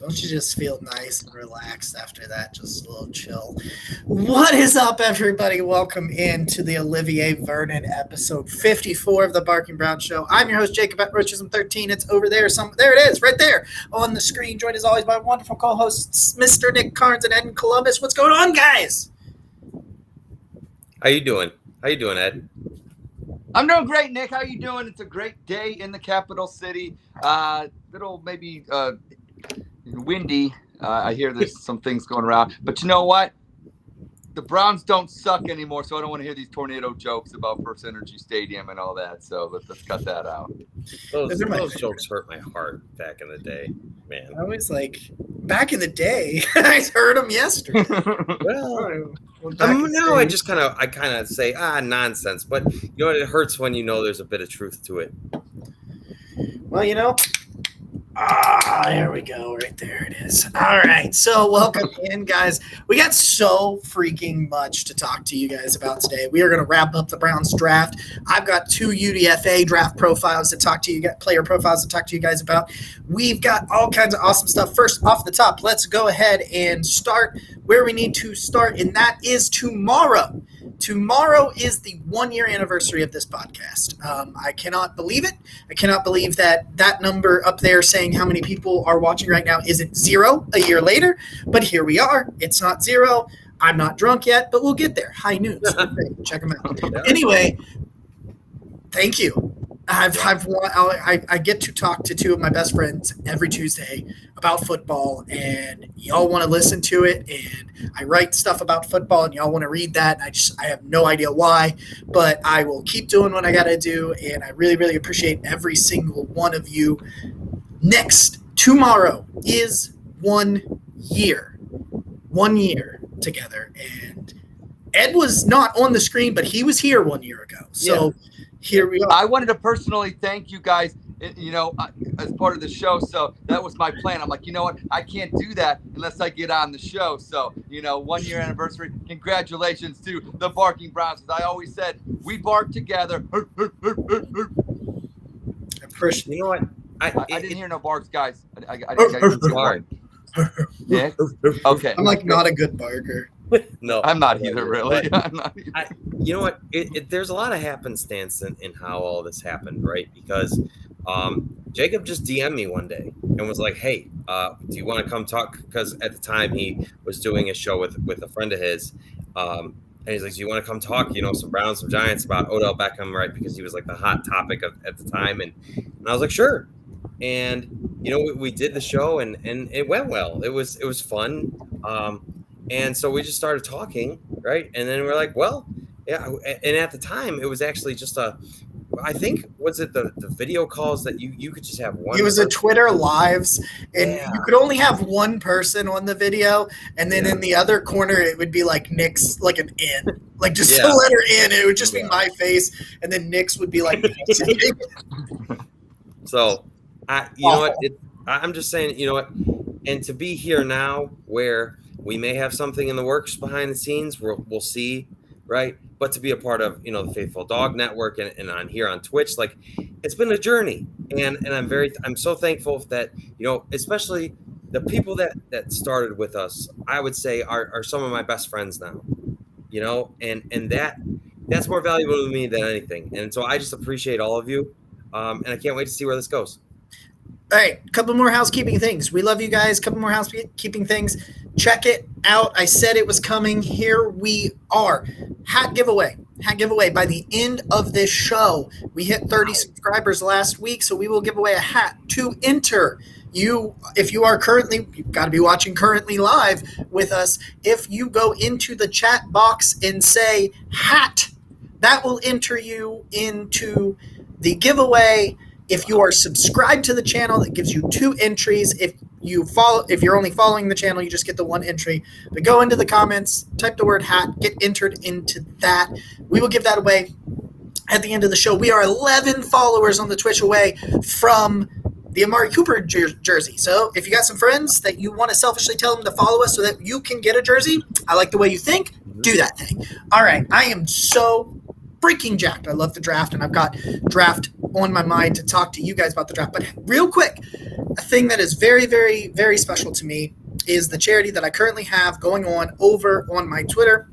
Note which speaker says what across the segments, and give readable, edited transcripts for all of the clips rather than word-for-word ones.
Speaker 1: Don't you just feel nice and relaxed after that? Just a little chill. What is up, everybody? Welcome into the Olivier Vernon episode 54 of the Barking Brown Show. I'm your host, Jacob at Roachism 13. It's over there. There it is, right there on the screen. Joined as always by wonderful co-hosts, Mr. Nick Carnes and Ed in Columbus. What's going on, guys?
Speaker 2: How you doing? Ed?
Speaker 3: I'm doing great, Nick. How you doing? It's a great day in the capital city. Little maybe windy. I hear there's some things going around. But you know what? The Browns don't suck anymore, so I don't want to hear these tornado jokes about First Energy Stadium and all that. So let's cut that out.
Speaker 2: Those jokes hurt my heart back in the day, man.
Speaker 1: I was like, back in the day, I heard them yesterday.
Speaker 2: Now I just kind of say nonsense, but you know what? It hurts when you know there's a bit of truth to it.
Speaker 1: Well, you know. Here we go. Right there it is. All right. So welcome in, guys. We got so freaking much to talk to you guys about today. We are going to wrap up the Browns draft. I've got 2 UDFA draft profiles to talk to you, player profiles to talk to you guys about. We've got all kinds of awesome stuff. First, off the top, let's go ahead and start where we need to start, and that is tomorrow. Tomorrow is the 1-year anniversary of this podcast. I cannot believe it. I cannot believe that number up there saying how many people are watching right now isn't 0 a year later. But here we are. It's not 0. I'm not drunk yet, but we'll get there. High news. Check them out. Anyway, thank you. I get to talk to 2 of my best friends every Tuesday about football, and y'all want to listen to it, and I write stuff about football, and y'all want to read that, and I have no idea why, but I will keep doing what I got to do, and I really, really appreciate every single one of you. Tomorrow is 1 year. 1 year together, and Ed was not on the screen, but he was here 1 year ago, so here we are.
Speaker 3: I wanted to personally thank you guys, as part of the show. So that was my plan. I'm like, you know what? I can't do that unless I get on the show. So, 1 year anniversary. Congratulations to the Barking Browns. As I always said, we bark together.
Speaker 1: Appreciate.
Speaker 2: You know what?
Speaker 3: I didn't hear no barks, guys. I
Speaker 2: Bark.
Speaker 3: Yeah. Okay.
Speaker 1: I'm like not a good barker.
Speaker 2: No,
Speaker 3: I'm not either, really.
Speaker 2: You know what? There's a lot of happenstance in how all this happened, right? Because Jacob just DM'd me one day and was like, "Hey, do you want to come talk?" Because at the time he was doing a show with a friend of his, and he's like, "Do you want to come talk? Some Browns, some Giants about Odell Beckham, right?" Because he was like the hot topic at the time, and I was like, "Sure." And we did the show, and it went well. It was fun. And so we just started talking, right? And then we're like, well, yeah. And at the time, it was actually just I think, was it the video calls that you could just have one?
Speaker 1: It was a Twitter Lives, and you could only have one person on the video. And then in the other corner, it would be like Nick's, like an N, like just the letter N. It would just be my face. And then Nick's would be like,
Speaker 2: so you know what? I'm just saying, and to be here now where we may have something in the works behind the scenes. We'll see, right? But to be a part of, the Faithful Dog Network and on here on Twitch, like it's been a journey, and I'm so thankful that especially the people that started with us, I would say are some of my best friends now, and that's more valuable to me than anything, and so I just appreciate all of you, and I can't wait to see where this goes.
Speaker 1: All right, a couple more housekeeping things. We love you guys. A couple more housekeeping things. Check it out. I said it was coming. Here we are. Hat giveaway. By the end of this show, we hit 30 subscribers last week, so we will give away a hat to enter. If you are currently, you've got to be watching currently live with us. If you go into the chat box and say hat, that will enter you into the giveaway. If you are subscribed to the channel, that gives you 2 entries. If you're only following the channel, you just get the 1 entry. But go into the comments, type the word hat, get entered into that. We will give that away at the end of the show. We are 11 followers on the Twitch away from the Amari Cooper jersey. So if you got some friends that you want to selfishly tell them to follow us so that you can get a jersey, I like the way you think, do that thing. All right, I am so freaking jacked. I love the draft, and I've got draft on my mind to talk to you guys about the draft. But real quick, a thing that is very, very, very special to me is the charity that I currently have going on over on my Twitter.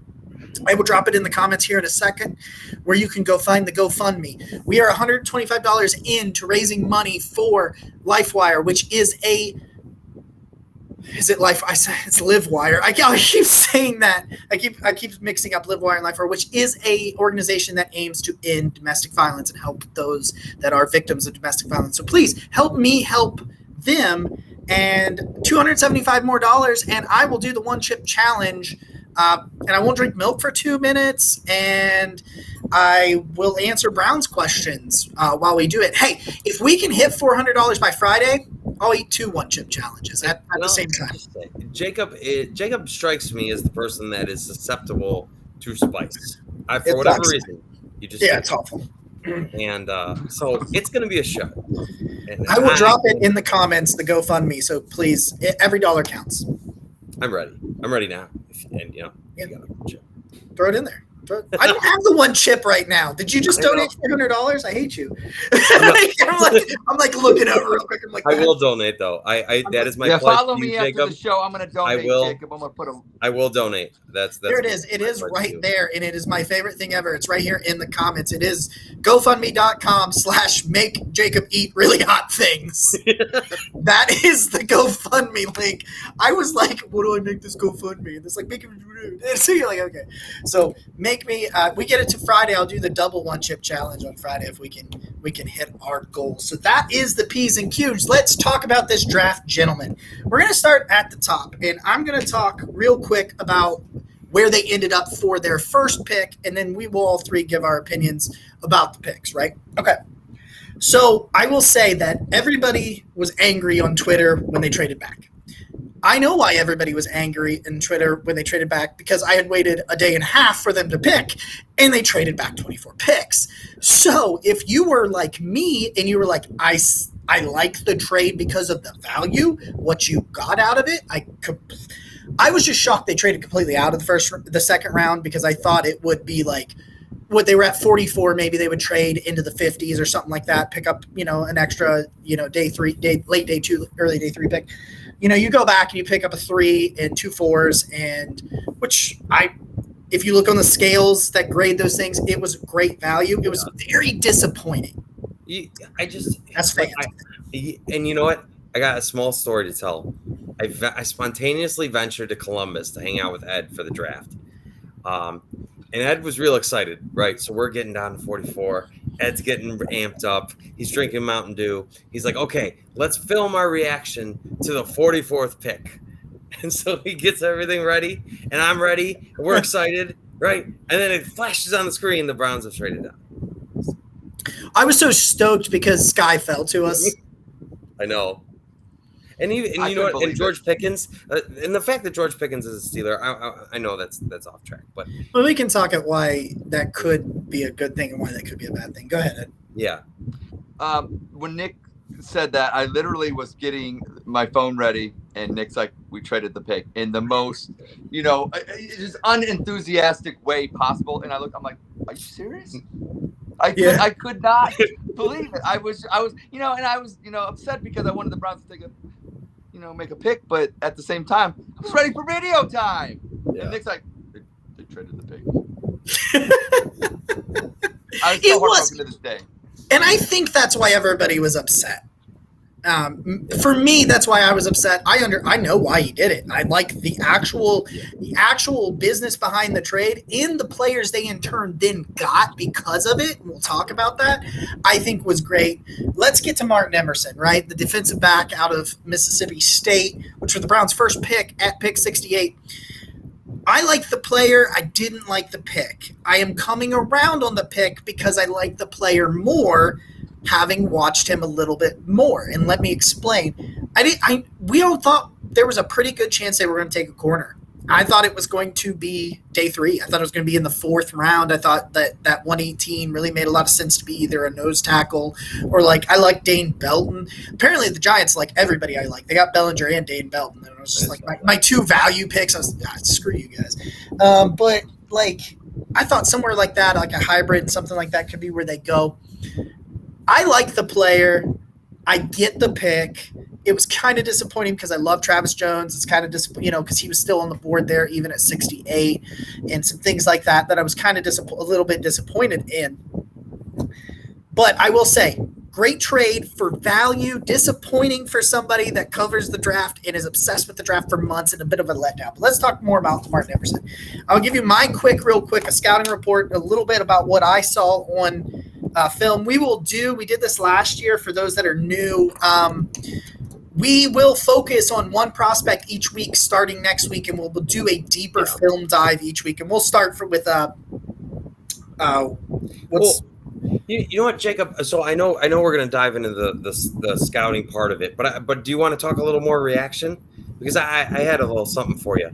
Speaker 1: I will drop it in the comments here in a second, where you can go find the GoFundMe. We are $125 into raising money for LifeWire, which is it's LiveWire. I keep saying that. I keep mixing up LiveWire and LifeWire, which is a organization that aims to end domestic violence and help those that are victims of domestic violence. So please help me help them, and $275 more, and I will do the one chip challenge. And I won't drink milk for 2 minutes, and I will answer Brown's questions while we do it. Hey, if we can hit $400 by Friday, I'll eat 2 one-chip challenges at the same time.
Speaker 2: Jacob strikes me as the person that is susceptible to spice. For whatever reason.
Speaker 1: It's awful.
Speaker 2: And so it's going to be a show. And
Speaker 1: I will drop it in the comments, the GoFundMe, so please, every dollar counts.
Speaker 2: I'm ready now. And you
Speaker 1: throw it in there. I don't have the one chip right now. Did you just donate $400? I hate you. I'm like looking over real quick. I'm like,
Speaker 2: I will donate though. That is my pledge.
Speaker 3: Follow me
Speaker 2: you,
Speaker 3: after
Speaker 2: Jacob.
Speaker 3: the show. I'm going to donate, Jacob. I'm going to put a.
Speaker 2: I will donate. That's
Speaker 1: there. It is. It is right there, and it is my favorite thing ever. It's right here in the comments. It is GoFundMe.com/make Jacob eat really hot things. That is the GoFundMe link. I was like, what do I make this GoFundMe? And it's like, make it. So you're like, okay. So make me. We get it to Friday. I'll do the double one chip challenge on Friday if we can hit our goal. So that is the P's and Q's. Let's talk about this draft, gentlemen. We're going to start at the top, and I'm going to talk real quick about where they ended up for their first pick, and then we will all three give our opinions about the picks, right? Okay. So I will say that everybody was angry on Twitter when they traded back. I know why everybody was angry in Twitter when they traded back, because I had waited a day and a half for them to pick, and they traded back 24 picks. So if you were like me and you were like, I like the trade because of the value, what you got out of it, I was just shocked they traded completely out of the second round, because I thought it would be like what they were at 44. Maybe they would trade into the 50s or something like that, pick up, an extra, late day 2, early day 3 pick. You go back and you pick up a 3 and 2 4s, and if you look on the scales that grade those things, it was great value. It was very disappointing.
Speaker 2: That's fantastic. And you know what? I got a small story to tell. I spontaneously ventured to Columbus to hang out with Ed for the draft. And Ed was real excited, right? So we're getting down to 44. Ed's getting amped up. He's drinking Mountain Dew. He's like, okay, let's film our reaction to the 44th pick. And so he gets everything ready, and I'm ready. And we're excited, right? And then it flashes on the screen, the Browns have traded down.
Speaker 1: I was so stoked because Sky fell to us.
Speaker 2: I know. And you know what? And George Pickens, and the fact that George Pickens is a Steeler, I know that's off track, but
Speaker 1: we can talk at why that could be a good thing and why that could be a bad thing. Go ahead, Ed.
Speaker 2: Yeah.
Speaker 3: When Nick said that, I literally was getting my phone ready, and Nick's like, "We traded the pick in the most, just unenthusiastic way possible." And I'm like, "Are you serious?" I could not believe it. I was, and I was, upset because I wanted the Browns to take make a pick, but at the same time, I was ready for video time. Yeah. And Nick's like, they traded the pick. I was so heartbroken to this day.
Speaker 1: And I think that's why everybody was upset. For me, that's why I was upset. I know why he did it. I like the actual business behind the trade and the players they in turn then got because of it. We'll talk about that. I think was great. Let's get to Martin Emerson, right? The defensive back out of Mississippi State, which was the Browns' first pick at pick 68. I like the player. I didn't like the pick. I am coming around on the pick because I like the player more, having watched him a little bit more. And let me explain. We all thought there was a pretty good chance they were going to take a corner. I thought it was going to be day 3. I thought it was going to be in the 4th round. I thought that 118 really made a lot of sense to be either a nose tackle or I like Dane Belton. Apparently the Giants like everybody I like. They got Bellinger and Dane Belton. And it was just my 2 value picks. I was screw you guys. But I thought somewhere like that, like a hybrid and something like that could be where they go. I like the player. I get the pick. It was kind of disappointing because I love Travis Jones. It's kind of disappointing, because he was still on the board there even at 68 and some things like that I was kind of a little bit disappointed in. But I will say, great trade for value, disappointing for somebody that covers the draft and is obsessed with the draft for months and a bit of a letdown. But let's talk more about Martin Emerson. I'll give you my real quick, a scouting report, a little bit about what I saw on film. We did this last year for those that are new. We will focus on one prospect each week starting next week, and we'll do a deeper film dive each week. And we'll start with
Speaker 2: You know what, Jacob? So I know we're going to dive into the scouting part of it, but do you want to talk a little more reaction? Because I had a little something for you.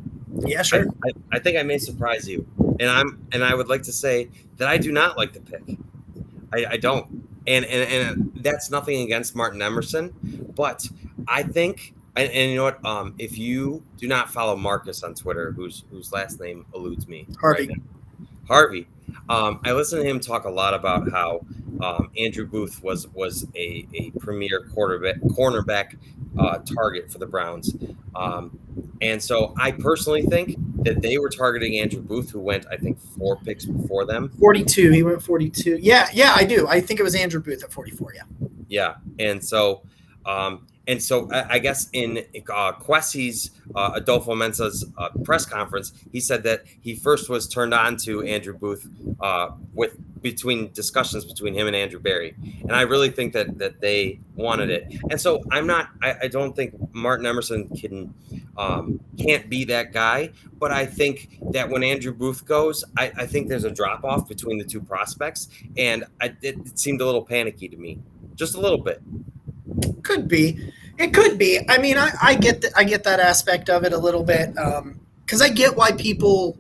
Speaker 1: Yeah, sure.
Speaker 2: I think I may surprise you, and I would like to say that I do not like the pick. I don't, and that's nothing against Martin Emerson, but I think, and you know what? If you do not follow Marcus on Twitter, whose last name eludes me, Harvey. I listened to him talk a lot about how Andrew Booth was a premier cornerback target for the Browns, and so I personally think that they were targeting Andrew Booth, who went, I think, 4 picks before them.
Speaker 1: 42. He went 42. Yeah, I do. I think it was Andrew Booth at 44.
Speaker 2: Yeah, and so I guess in Kwesi's Adolfo Mensa's press conference, he said that he first was turned on to Andrew Booth between discussions between him and Andrew Berry, and I really think that they wanted it. And so I don't think Martin Emerson can't be that guy, but I think that when Andrew Booth goes, I think there's a drop off between the two prospects, and it seemed a little panicky to me, just a little bit.
Speaker 1: Could be. It could be. I mean, I get that aspect of it a little bit because I get why people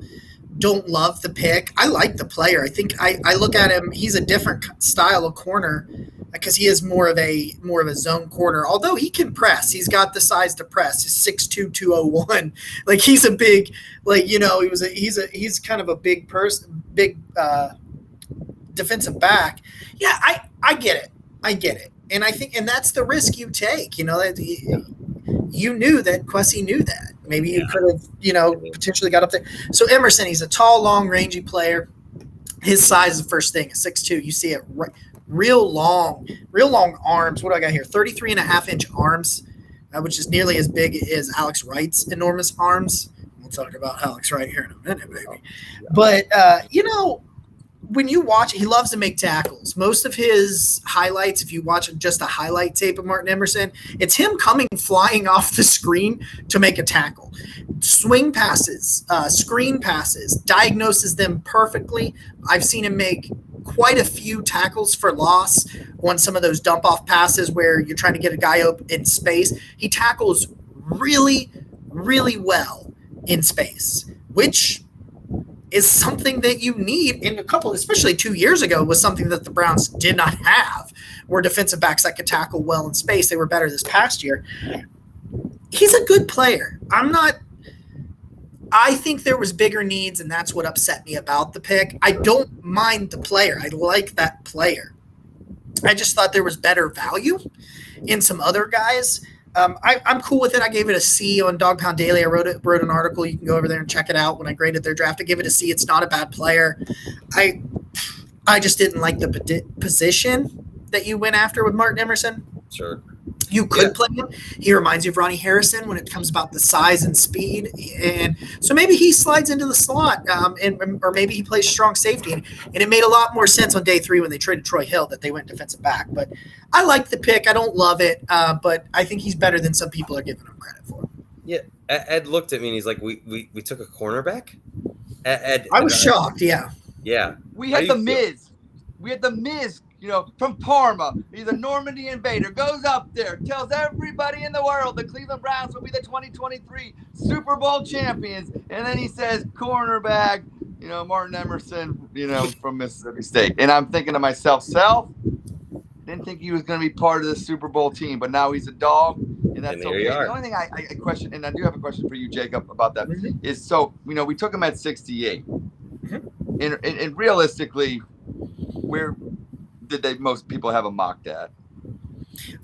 Speaker 1: don't love the pick. I like the player. I think I look at him. He's a different style of corner because he is more of a zone corner. Although he can press, he's got the size to press. He's 6'2", 201. Like he's a big, he's kind of a big person, big defensive back. Yeah, I get it. And I think, and that's the risk you take, you knew that Kwesi knew that. Maybe you could have, potentially got up there. So Emerson, he's a tall, long, rangy player. His size is the first thing, 6'2". You see it real long arms. What do I got here? 33.5-inch arms, which is nearly as big as Alex Wright's enormous arms. We'll talk about Alex Wright here in a minute, baby. But, when you watch, he loves to make tackles. Most of his highlights, if you watch just a highlight tape of Martin Emerson, it's him flying off the screen to make a tackle. Swing passes, screen passes, diagnoses them perfectly. I've seen him make quite a few tackles for loss on some of those dump-off passes where you're trying to get a guy up in space. He tackles really, really well in space, which is something that you need in especially 2 years ago, was something that the Browns did not have, were defensive backs that could tackle well in space. They were better this past year. He's a good player. I think there was bigger needs, and that's what upset me about the pick. I don't mind the player. I like that player. I just thought there was better value in some other guys. I'm cool with it. I gave it a C on Dog Pound Daily. I wrote an article. You can go over there and check it out when I graded their draft. I gave it a C. It's not a bad player. I just didn't like the position that you went after with Martin Emerson.
Speaker 2: Sure.
Speaker 1: You could play him. He reminds you of Ronnie Harrison when it comes about the size and speed. And so maybe he slides into the slot or maybe he plays strong safety. And it made a lot more sense on day 3 when they traded Troy Hill that they went defensive back. But I like the pick. I don't love it, but I think he's better than some people are giving him credit for.
Speaker 2: Yeah. Ed looked at me and he's like, we took a cornerback? Ed,
Speaker 1: I was shocked, yeah.
Speaker 2: Yeah.
Speaker 3: We had the Miz. We had the Miz, from Parma. He's a Normandy invader, goes up there, tells everybody in the world the Cleveland Browns will be the 2023 Super Bowl champions. And then he says, cornerback, Martin Emerson, from Mississippi State. And I'm thinking to myself, didn't think he was going to be part of the Super Bowl team, but now he's a dog, and that's okay. The only thing I question, and I do have a question for you, Jacob, about that, is we took him at 68. And realistically, did they most people have him mocked at?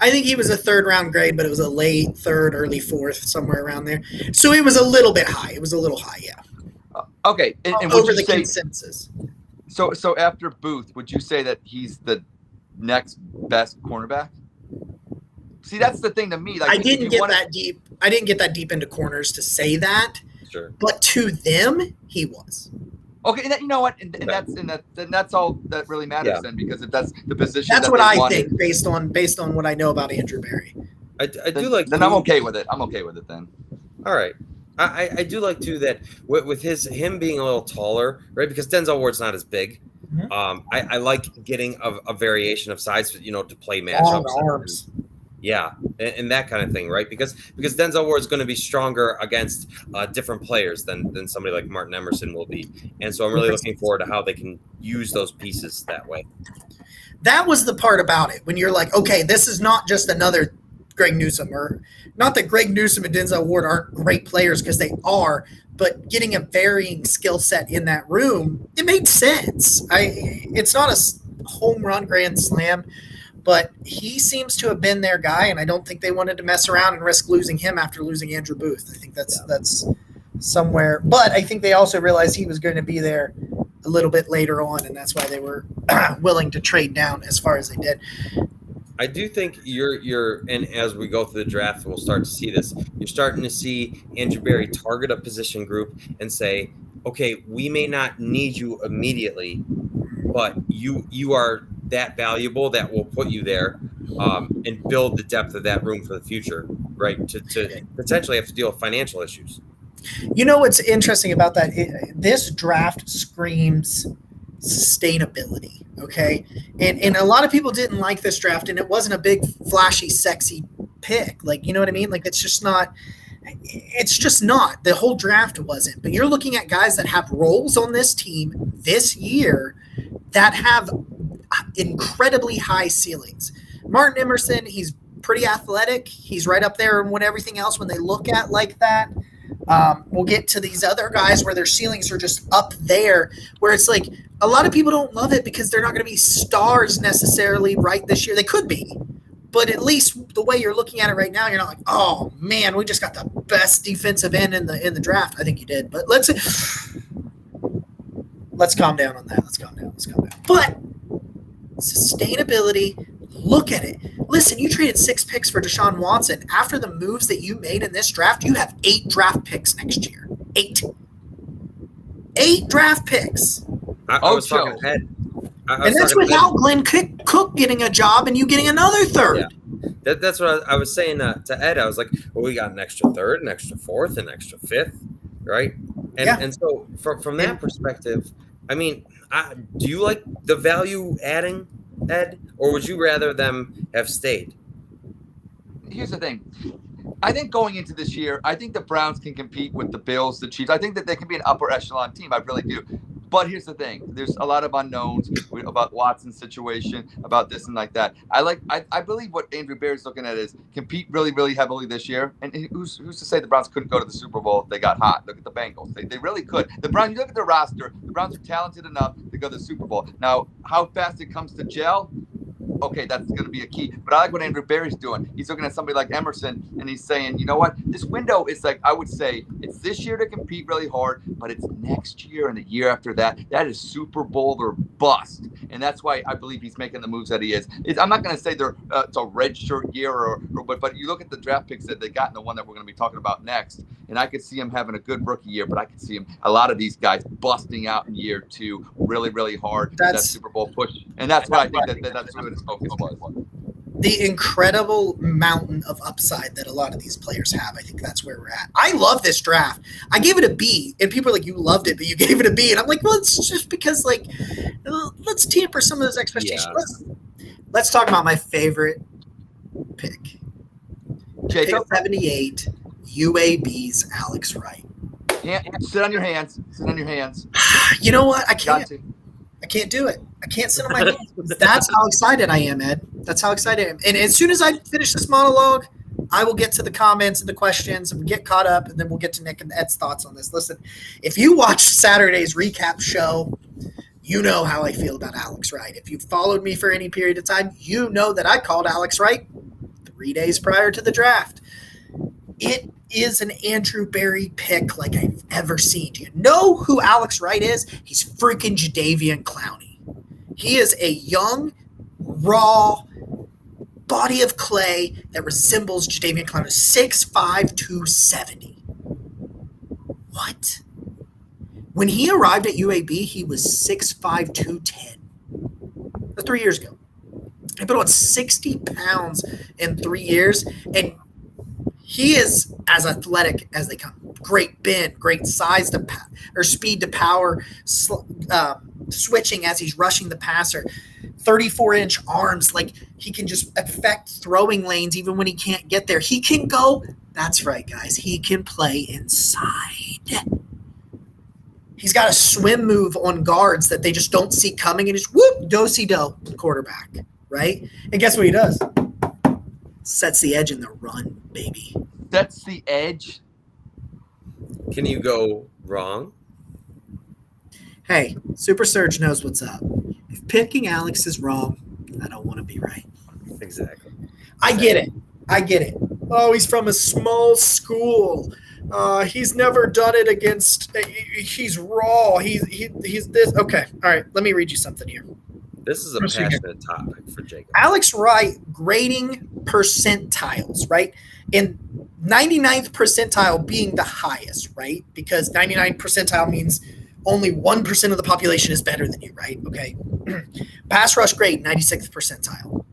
Speaker 1: I think he was a third-round grade, but it was a late third, early fourth, somewhere around there. So it was a little bit high. It was a little high, yeah.
Speaker 3: Okay, and would
Speaker 1: over
Speaker 3: you
Speaker 1: the
Speaker 3: say
Speaker 1: consensus.
Speaker 3: so after Booth, would you say that he's the next best cornerback? See, that's the thing to me. Like,
Speaker 1: I didn't get that deep. I didn't get that deep into corners to say that.
Speaker 2: Sure.
Speaker 1: But to them, he was.
Speaker 3: Okay, and you know what? And that's all that really matters then, because if that's the position,
Speaker 1: that's what I think based on what I know about Andrew Berry.
Speaker 2: I do like.
Speaker 3: Then I'm okay with it. I'm okay with it then.
Speaker 2: All right. I do like too that with him being a little taller, right? Because Denzel Ward's not as big. Mm-hmm. I like getting a variation of size, to play matchups.
Speaker 1: Long arms.
Speaker 2: Yeah, and that kind of thing, right? Because Denzel Ward is going to be stronger against different players than somebody like Martin Emerson will be, and so I'm really looking forward to how they can use those pieces that way.
Speaker 1: That was the part about it when you're like, okay, this is not just another Greg Newsome, or not that Greg Newsome and Denzel Ward aren't great players, because they are, but getting a varying skill set in that room, it made sense. It's not a home run grand slam, but he seems to have been their guy, and I don't think they wanted to mess around and risk losing him after losing Andrew Booth. I think that's somewhere. But I think they also realized he was going to be there a little bit later on, and that's why they were willing to trade down as far as they did.
Speaker 2: I do think and as we go through the draft, we'll start to see this. You're starting to see Andrew Berry target a position group and say, okay, we may not need you immediately, but you are that valuable that will put you there and build the depth of that room for the future, right? To potentially have to deal with financial issues.
Speaker 1: You know what's interesting about that? This draft screams sustainability, okay? And a lot of people didn't like this draft, and it wasn't a big, flashy, sexy pick. Like, you know what I mean? Like, it's just not. The whole draft wasn't. But you're looking at guys that have roles on this team this year that have incredibly high ceilings. Martin Emerson, he's pretty athletic. He's right up there and everything else when they look at like that. We'll get to these other guys where their ceilings are just up there, where it's like a lot of people don't love it because they're not going to be stars necessarily right this year. They could be, but at least the way you're looking at it right now, you're not like, oh man, we just got the best defensive end in the draft. I think you did, but let's calm down on that. Let's calm down. But sustainability, look at it. Listen, you traded 6 picks for Deshaun Watson. After the moves that you made in this draft, you have 8 draft picks next year. 8 draft picks.
Speaker 2: I was talking ahead.
Speaker 1: And that's without Glenn Cook getting a job and you getting another third.
Speaker 2: Yeah. That's what I was saying to Ed. I was like, well, we got an extra third, an extra fourth, an extra fifth, right? And so from that perspective, I mean, do you like the value adding, Ed, or would you rather them have stayed?
Speaker 3: Here's the thing. I think going into this year, I think the Browns can compete with the Bills, the Chiefs. I think that they can be an upper echelon team. I really do. But here's the thing. There's a lot of unknowns about Watson's situation, about this and like that. I believe what Andrew Berry's looking at is compete really, really heavily this year. And who's to say the Browns couldn't go to the Super Bowl if they got hot? Look at the Bengals. They really could. The Browns, you look at their roster, the Browns are talented enough to go to the Super Bowl. Now, how fast it comes to gel, okay, that's going to be a key. But I like what Andrew Berry's doing. He's looking at somebody like Emerson, and he's saying, you know what? This window is like, I would say, it's this year to compete really hard, but it's next year and the year after that. That is Super Bowl or bust. And that's why I believe he's making the moves that he is. I'm not going to say it's a red shirt year, but you look at the draft picks that they got and the one that we're going to be talking about next, and I could see him having a good rookie year, but I could see a lot of these guys busting out in year 2 really, really hard. That Super Bowl push. And that's what I think that's what his focus was.
Speaker 1: The incredible mountain of upside that a lot of these players have. I think that's where we're at. I love this draft. I gave it a B, and people are like, you loved it, but you gave it a B. And I'm like, well, it's just because, like, let's temper some of those expectations. Yeah. Let's talk about my favorite pick.
Speaker 3: Jacob?
Speaker 1: Pick 78, UAB's Alex Wright.
Speaker 3: Yeah, sit on your hands.
Speaker 1: You know what? I can't do it. I can't sit on my hands. That's how excited I am, Ed. That's how excited I am. And as soon as I finish this monologue, I will get to the comments and the questions and get caught up, and then we'll get to Nick and Ed's thoughts on this. Listen, if you watched Saturday's recap show, You know how I feel about Alex Wright. If you've followed me for any period of time, you know that I called Alex Wright 3 days prior to the draft. It is an Andrew Berry pick like I've ever seen. Do you know who Alex Wright is? He's freaking Jadeveon Clowney. He is a young, raw body of clay that resembles Jadeveon Clowney. 6'5", 270. What? When he arrived at UAB, he was 6'5", 210. That's 3 years ago. He put on 60 pounds in 3 years, and he is as athletic as they come. Great bend, great size to speed to power, switching as he's rushing the passer. 34-inch arms, like he can just affect throwing lanes even when he can't get there. He can go. That's right, guys. He can play inside. He's got a swim move on guards that they just don't see coming, and just whoop, do-si-do quarterback, right? And guess what he does? Sets the edge in the run, baby.
Speaker 3: That's the edge.
Speaker 2: Can you go wrong?
Speaker 1: Hey, Super Surge knows what's up. If picking Alex is wrong, I don't want to be right.
Speaker 2: Exactly.
Speaker 1: I get it. Oh, he's from a small school. He's never done it against. He's raw. He's this. Okay. All right. Let me read you something here.
Speaker 2: This is a passionate topic for Jacob.
Speaker 1: Alex Wright grading percentiles, right? In 99th percentile being the highest, right? Because 99th percentile means only 1% of the population is better than you, right? Okay. Pass rush grade, 96th percentile.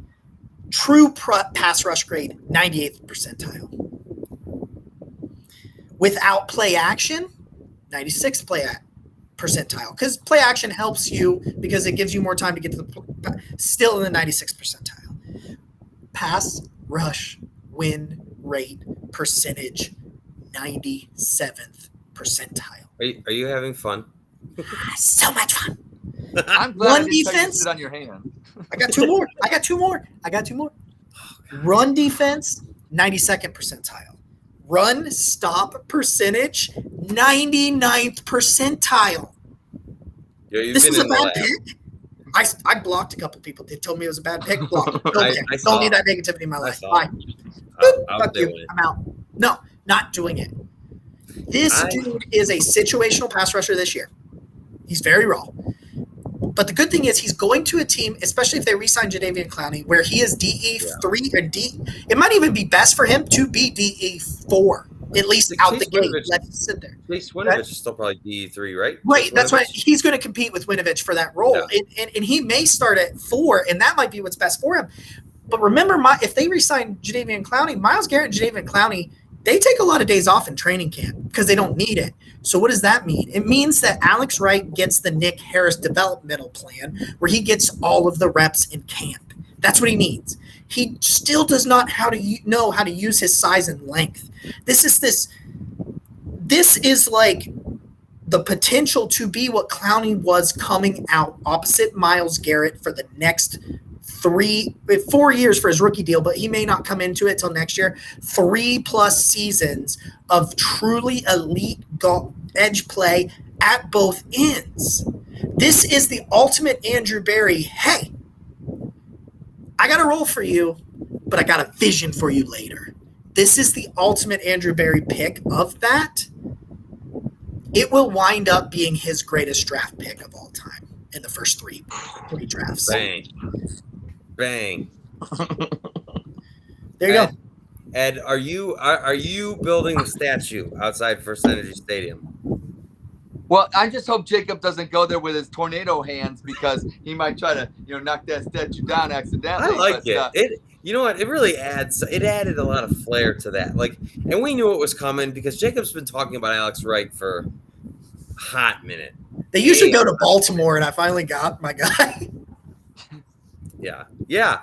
Speaker 1: True pass rush grade, 98th percentile. Without play action, 96th percentile. Because play action helps you because it gives you more time to get to the still in the 96th percentile. Pass rush win rate percentage, 97th percentile.
Speaker 2: Are you having fun?
Speaker 1: So much fun.
Speaker 3: I'm glad
Speaker 1: One
Speaker 3: I didn't tell you to
Speaker 1: defense.
Speaker 3: sit on your hand.
Speaker 1: I got two more. Run defense, 92nd percentile. Run stop percentage, 99th percentile.
Speaker 2: Yeah,
Speaker 1: This is a bad pick. I blocked a couple people. They told me it was a bad pick. Block. Don't need that negativity in my life. Bye. Fuck you. I'm out. No, not doing it. This dude is a situational pass rusher this year. He's very raw. But the good thing is he's going to a team, especially if they re-sign Jadeveon Clowney, where he is DE3 or D. It might even be best for him to be DE4, at least out the gate. Let him sit there.
Speaker 2: Chase Winovich is still probably DE3, right?
Speaker 1: Right, that's right. He's going to compete with Winovich for that role. Yeah. And he may start at 4, and that might be what's best for him. But remember, if they re-sign Jadeveon Clowney, Myles Garrett and Jadeveon Clowney, they take a lot of days off in training camp because they don't need it. So what does that mean? It means that Alex Wright gets the Nick Harris developmental plan where he gets all of the reps in camp. That's what he needs. He still does not know how to use his size and length. This is like the potential to be what Clowney was coming out opposite Myles Garrett for the next 4 years for his rookie deal, but he may not come into it till next year. 3+ seasons of truly elite edge play at both ends. This is the ultimate Andrew Berry. Hey, I got a role for you, but I got a vision for you later. This is the ultimate Andrew Berry pick of that. It will wind up being his greatest draft pick of all time in the first three drafts.
Speaker 2: Bang.
Speaker 1: There you go.
Speaker 2: Ed, are you building the statue outside First Energy Stadium?
Speaker 3: Well, I just hope Jacob doesn't go there with his tornado hands because he might try to, knock that statue down accidentally.
Speaker 2: I like it. It. You know what? It really added a lot of flair to that. Like, and we knew it was coming because Jacob's been talking about Alex Wright for a hot minute.
Speaker 1: They usually go to Baltimore, and I finally got my guy.
Speaker 2: Yeah,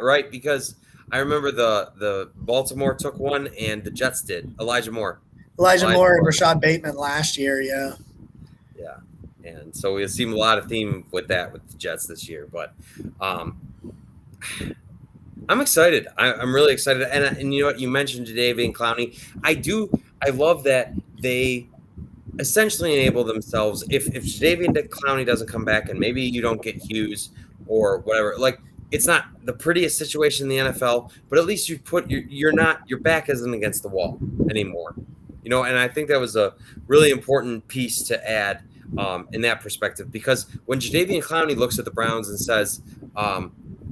Speaker 2: right. Because I remember the Baltimore took one and the Jets did. Elijah Moore and
Speaker 1: Rashad Bateman last year. Yeah.
Speaker 2: And so we'll see a lot of theme with that with the Jets this year. But I'm excited. I'm really excited. And you know what? You mentioned Jadeveon Clowney. I love that they essentially enable themselves if Jadeveon Clowney doesn't come back and maybe you don't get Hughes or whatever. Like, it's not the prettiest situation in the NFL, but at least you put your back isn't against the wall anymore. And I think that was a really important piece to add in that perspective, because when Jadeveon Clowney looks at the Browns and says,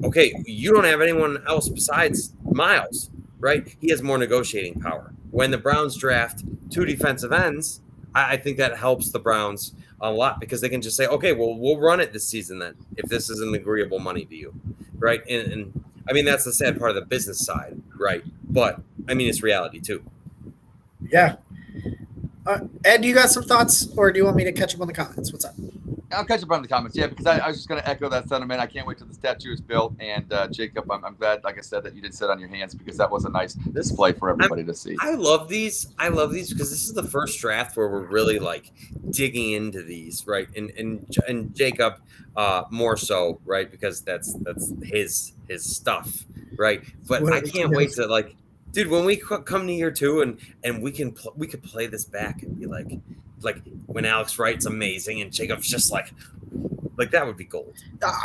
Speaker 2: okay, you don't have anyone else besides Miles, right? He has more negotiating power. When the Browns draft 2 defensive ends, I think that helps the Browns a lot, because they can just say, okay, well, we'll run it this season then, if this is an agreeable money to you, right? And I mean, that's the sad part of the business side, right? But I mean, it's reality too.
Speaker 1: Yeah. Ed, do you got some thoughts, or do you want me to catch up on the comments? What's up?
Speaker 3: I'll catch up on the comments, yeah, because I was just going to echo that sentiment. I can't wait till the statue is built. And Jacob, I'm glad, like I said, that you didn't sit on your hands, because that was a nice display for everybody to see.
Speaker 2: I love these because this is the first draft where we're really like digging into these, right? And Jacob more so, right? Because that's his stuff, right? But I can't wait to, like, dude, when we come to year 2 and we could play this back and be like when Alex Wright's amazing and Jacob's just like that would be gold.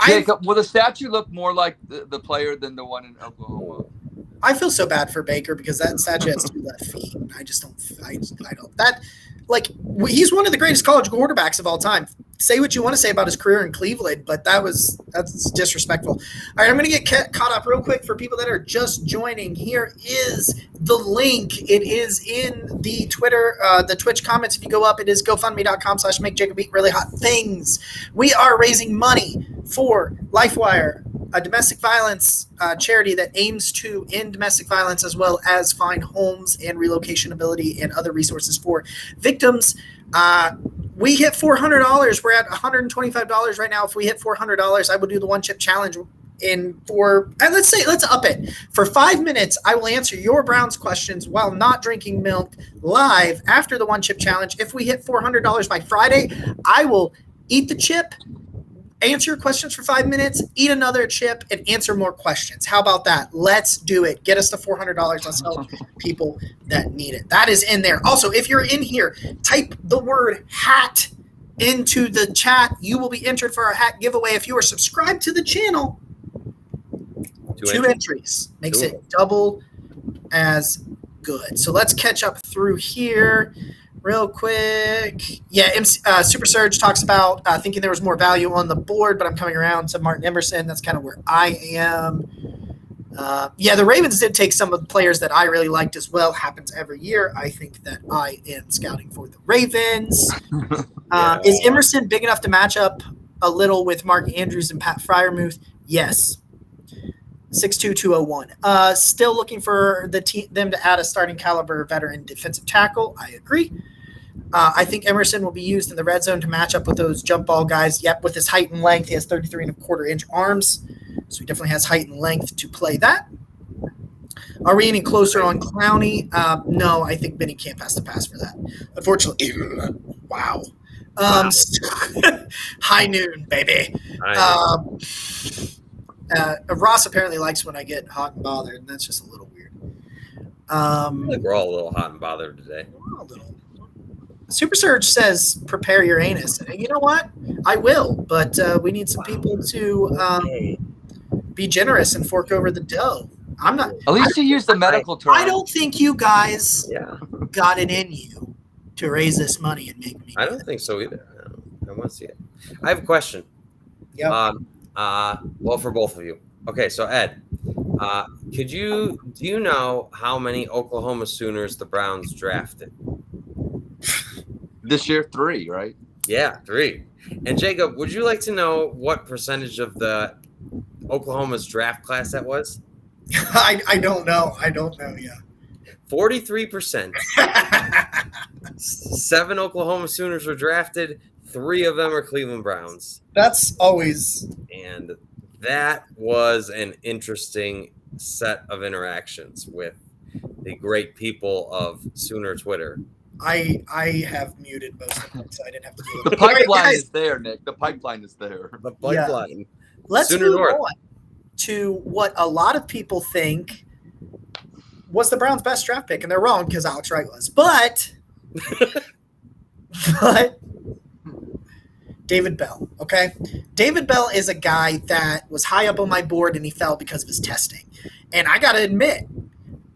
Speaker 3: Jacob, will the statue look more like the player than the one in Oklahoma?
Speaker 1: I feel so bad for Baker, because that statue has 2 left feet. I just don't. I don't. That, like, he's one of the greatest college quarterbacks of all time. Say what you want to say about his career in Cleveland, but that's disrespectful. All right, I'm going to get caught up real quick for people that are just joining. Here is the link. It is in the Twitter, the Twitch comments. If you go up, it is GoFundMe.com/MakeJacobEatReallyHotThings. We are raising money for LifeWire, a domestic violence charity that aims to end domestic violence, as well as find homes and relocation ability and other resources for victims. We hit $400. We're at $125 right now. If we hit $400, I will do the 1-chip challenge. Let's up it. For 5 minutes, I will answer your Browns questions while not drinking milk live after the 1-chip challenge. If we hit $400 by Friday, I will eat the chip, answer your questions for 5 minutes, eat another chip, and answer more questions. How about that? Let's do it. Get us to $400. Let's help people that need it. That is in there. Also, if you're in here, type the word hat into the chat. You will be entered for our hat giveaway. If you are subscribed to the channel, 2 entries. Makes it double as good. So let's catch up through here real quick. Yeah, Super Surge talks about thinking there was more value on the board, but I'm coming around to Martin Emerson. That's kind of where I am. The Ravens did take some of the players that I really liked as well. Happens every year. I think that I am scouting for the Ravens. Is Emerson big enough to match up a little with Mark Andrews and Pat Freiermuth? Yes. 62201. Still looking for them to add a starting caliber veteran defensive tackle. I agree. I think Emerson will be used in the red zone to match up with those jump ball guys. Yep, with his height and length, he has 33.25-inch arms, so he definitely has height and length to play that. Are we any closer on Clowney? No, I think Benny Camp has to pass for that. Unfortunately, wow. High noon, baby. Ross apparently likes when I get hot and bothered, and that's just a little weird.
Speaker 2: I feel like we're all a little hot and bothered today.
Speaker 1: A little. Super Surge says, prepare your anus. You know what? I will, but we need some people to be generous and fork over the dough. I'm not.
Speaker 3: At least you use the medical term.
Speaker 1: I don't think you guys got it in you to raise this money and make me.
Speaker 2: I don't think so either. I want to see it. I have a question.
Speaker 1: Yeah.
Speaker 2: Well, for both of you. Okay, so Ed, do you know how many Oklahoma Sooners the Browns drafted?
Speaker 3: This year, 3, right?
Speaker 2: Yeah, 3. And Jacob, would you like to know what percentage of the Oklahoma's draft class that was?
Speaker 1: I don't know. I don't know. Yeah.
Speaker 2: 43%. 7 Oklahoma Sooners were drafted. 3 of them are Cleveland Browns.
Speaker 1: That's always.
Speaker 2: And that was an interesting set of interactions with the great people of Sooner Twitter.
Speaker 1: I have muted most of them, so I didn't have to do it.
Speaker 3: The pipeline is there, Nick. The pipeline is there.
Speaker 2: The pipeline.
Speaker 1: Yeah. Let's
Speaker 2: Sooner
Speaker 1: move
Speaker 2: North.
Speaker 1: on to what a lot of people think was the Browns' best draft pick, and they're wrong because Alex Wright was. But But David Bell, okay? David Bell is a guy that was high up on my board and he fell because of his testing. And I got to admit,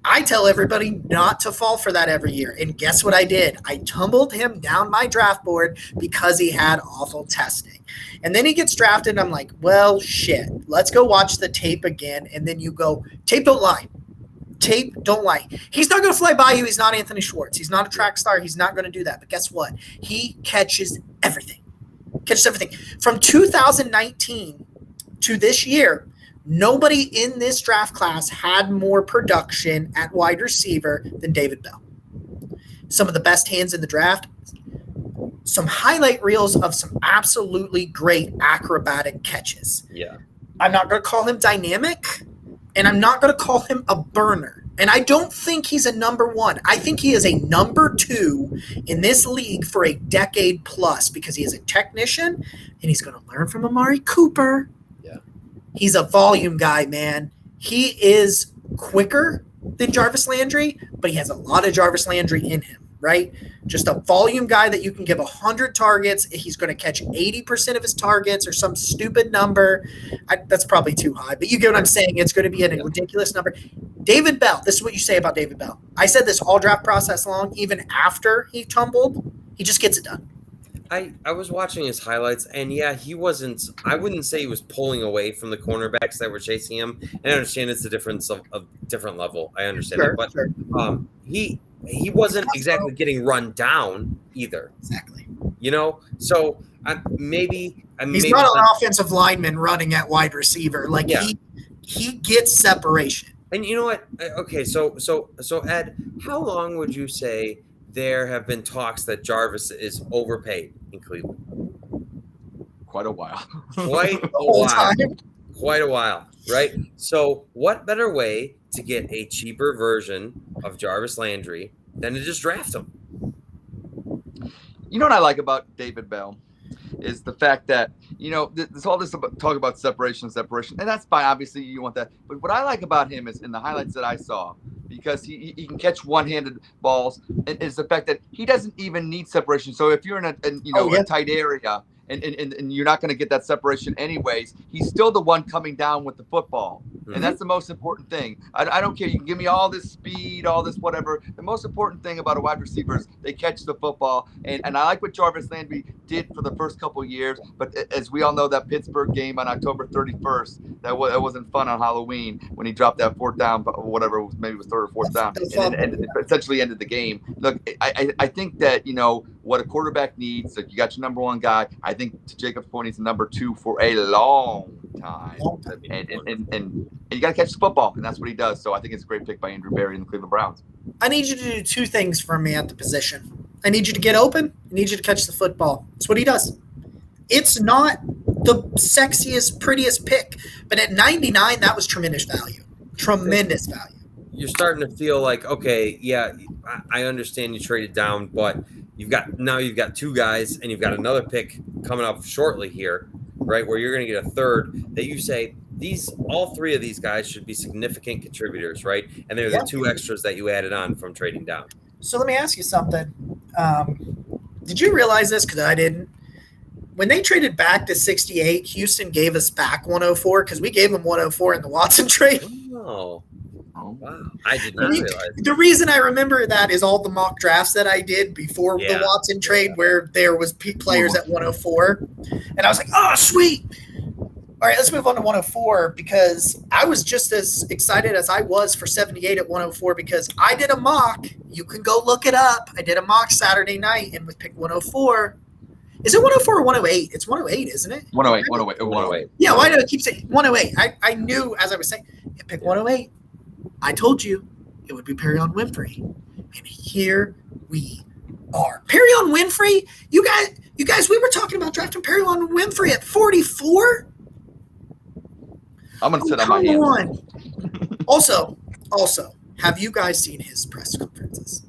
Speaker 1: I tell everybody not to fall for that every year. And guess what I did? I tumbled him down my draft board because he had awful testing. And then he gets drafted and I'm like, well, shit. Let's go watch the tape again. And then you go, tape don't lie. Tape don't lie. He's not going to fly by you. He's not Anthony Schwartz. He's not a track star. He's not going to do that. But guess what? He catches everything. Catches everything. From 2019 to this year, nobody in this draft class had more production at wide receiver than David Bell. Some of the best hands in the draft. Some highlight reels of some absolutely great acrobatic catches.
Speaker 2: Yeah.
Speaker 1: I'm not going to call him dynamic, and I'm not going to call him a burner. And I don't think he's a number one. I think he is a number two in this league for a decade plus because he is a technician, and he's going to learn from Amari Cooper.
Speaker 2: Yeah.
Speaker 1: He's a volume guy, man. He is quicker than Jarvis Landry, but he has a lot of Jarvis Landry in him, right? Just a volume guy that you can give 100 targets. He's going to catch 80% of his targets or some stupid number. That's probably too high, but you get what I'm saying. It's going to be a ridiculous number. David Bell, this is what you say about David Bell. I said this all draft process long, even after he tumbled, he just gets it done.
Speaker 2: I was watching his highlights, and yeah, he wasn't – I wouldn't say he was pulling away from the cornerbacks that were chasing him. And I understand it's a difference of different level. I understand that. But he wasn't exactly getting run down either.
Speaker 1: Exactly.
Speaker 2: You know? So maybe –
Speaker 1: he's not an offensive lineman running at wide receiver. Like, he gets separation.
Speaker 2: And you know what? Okay, so Ed, how long would you say there have been talks that Jarvis is overpaid in Cleveland?
Speaker 3: Quite a while.
Speaker 2: Quite a while, right? So what better way to get a cheaper version of Jarvis Landry than to just draft him?
Speaker 3: You know what I like about David Bell is the fact that, you know, there's all this talk about separation, and that's fine. Obviously, you want that. But what I like about him is in the highlights that I saw, because he can catch one-handed balls, is the fact that he doesn't even need separation. So if you're in a tight area and you're not going to get that separation anyways, he's still the one coming down with the football. Mm-hmm. And that's the most important thing. I don't care. You can give me all this speed, all this whatever. The most important thing about a wide receiver is they catch the football. And I like what Jarvis Landry did for the first couple of years. But as we all know, that Pittsburgh game on October 31st, that wasn't fun on Halloween when he dropped that fourth down, whatever, maybe it was third or fourth down, and essentially ended the game. Look, I think that, you know, what a quarterback needs, like you got your number one guy. I think to Jacob's point, he's number two for a long time. And you got to catch the football, and that's what he does. So I think it's a great pick by Andrew Berry and the Cleveland Browns.
Speaker 1: I need you to do two things for me at the position. I need you to get open. I need you to catch the football. That's what he does. It's not the sexiest, prettiest pick, but at 99, that was tremendous value. Tremendous value.
Speaker 2: You're starting to feel like, okay, yeah, I understand you traded down, but you've got two guys, and you've got another pick coming up shortly here, right, where you're going to get a third that you say all three of these guys should be significant contributors, right? And they're the two extras that you added on from trading down.
Speaker 1: So let me ask you something. Did you realize this? Because I didn't. When they traded back to 68, Houston gave us back 104 because we gave them 104 in the Watson trade.
Speaker 2: Oh, wow. I did not realize.
Speaker 1: The reason I remember that is all the mock drafts that I did before the Watson trade where there was players at 104. And I was like, oh, sweet. All right, let's move on to 104 because I was just as excited as I was for 78 at 104 because I did a mock. You can go look it up. I did a mock Saturday night and we picked 104. Is it 104 or 108? It's 108, isn't it?
Speaker 3: 108.
Speaker 1: Yeah, why do I keep saying 108? I knew as I was saying, pick 108. I told you it would be Perion Winfrey. And here we are. Perion Winfrey? You guys, we were talking about drafting Perion Winfrey at 44?
Speaker 3: I'm going to sit on my hands.
Speaker 1: Also, have you guys seen his press conferences?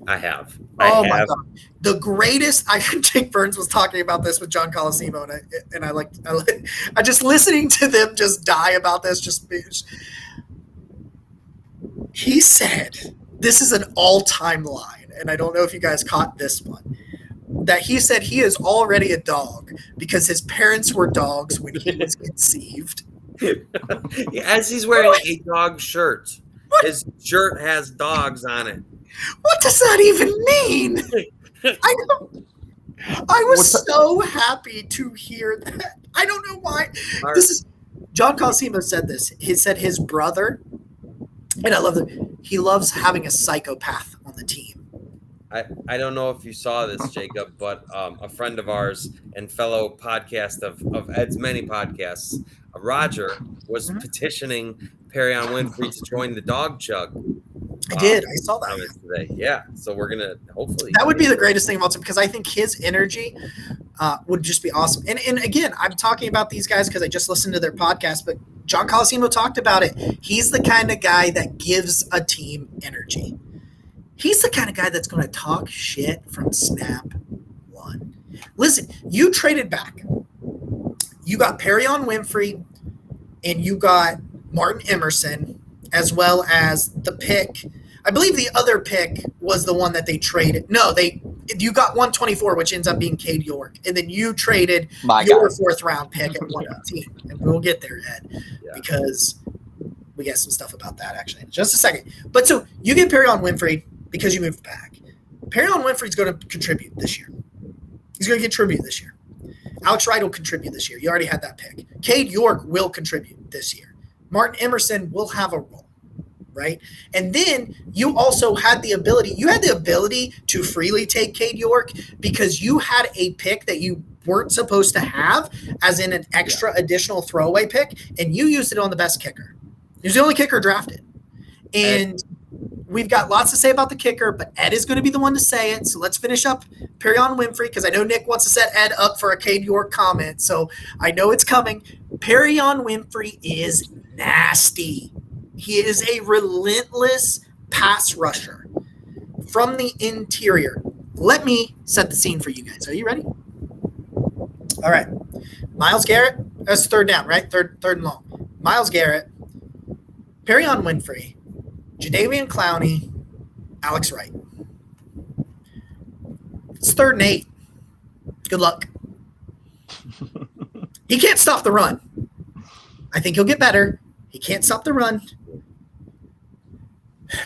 Speaker 2: I have.
Speaker 1: My God. The greatest, I think Burns was talking about this with John Colosimo, and I just listening to them just die about this. He said, this is an all-time line, and I don't know if you guys caught this one. that he said he is already a dog because his parents were dogs when he was conceived.
Speaker 2: As he's wearing a dog shirt.
Speaker 1: What?
Speaker 2: His shirt has dogs on it.
Speaker 1: What does that even mean? I was so happy to hear that. I don't know why. This is John Cosimo said this. He said his brother, and I love that he loves having a psychopath on the team.
Speaker 2: I don't know if you saw this, Jacob, but a friend of ours and fellow podcast of Ed's many podcasts, Roger, was petitioning Perry-on Winfrey to join the dog chug.
Speaker 1: I did. I saw that
Speaker 2: today. Yeah. So we're gonna hopefully.
Speaker 1: That would be the greatest thing about him because I think his energy would just be awesome. And again, I'm talking about these guys because I just listened to their podcast, but John Colosimo talked about it. He's the kind of guy that gives a team energy. He's the kind of guy that's going to talk shit from snap one. Listen, you traded back. You got Perry-on Winfrey and you got Martin Emerson, as well as the pick. I believe the other pick was the one that they traded. No, you got 124, which ends up being Cade York. And then you traded your fourth-round pick at 118. And we'll get there, Ed, because we got some stuff about that, actually, in just a second. But so you get Perry-on Winfrey because you moved back. Perry-on Winfrey's going to contribute this year. He's going to contribute this year. Alex Wright will contribute this year. You already had that pick. Cade York will contribute this year. Martin Emerson will have a role, right? And then you also had the ability to freely take Cade York because you had a pick that you weren't supposed to have, as in an extra additional throwaway pick, and you used it on the best kicker. He was the only kicker drafted. And we've got lots to say about the kicker, but Ed is going to be the one to say it. So let's finish up Perry-on Winfrey because I know Nick wants to set Ed up for a Cade York comment. So I know it's coming. Perry-on Winfrey is nasty. He is a relentless pass rusher from the interior. Let me set the scene for you guys. Are you ready? All right. Myles Garrett. That's third down, right? Third and long. Myles Garrett, Perry-on Winfrey, Jadeveon Clowney, Alex Wright. It's 3rd and 8. Good luck. He can't stop the run. I think he'll get better. He can't stop the run.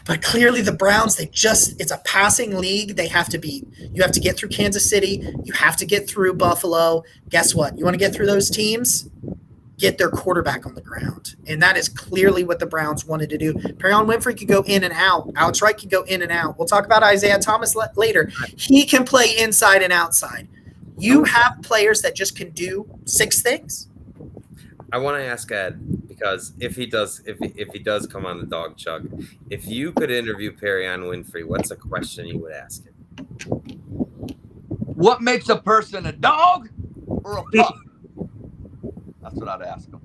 Speaker 1: But clearly the Browns, it's a passing league they have to beat. You have to get through Kansas City. You have to get through Buffalo. Guess what? You want to get through those teams? Get their quarterback on the ground. And that is clearly what the Browns wanted to do. Perry-on Winfrey could go in and out. Alex Wright could go in and out. We'll talk about Isaiah Thomas later. He can play inside and outside. You have players that just can do 6 things.
Speaker 2: I want to ask Ed, because if he does come on the dog chug, if you could interview Perry-on Winfrey, what's a question you would ask him?
Speaker 3: What makes a person a dog or a pup? That's what I'd ask him.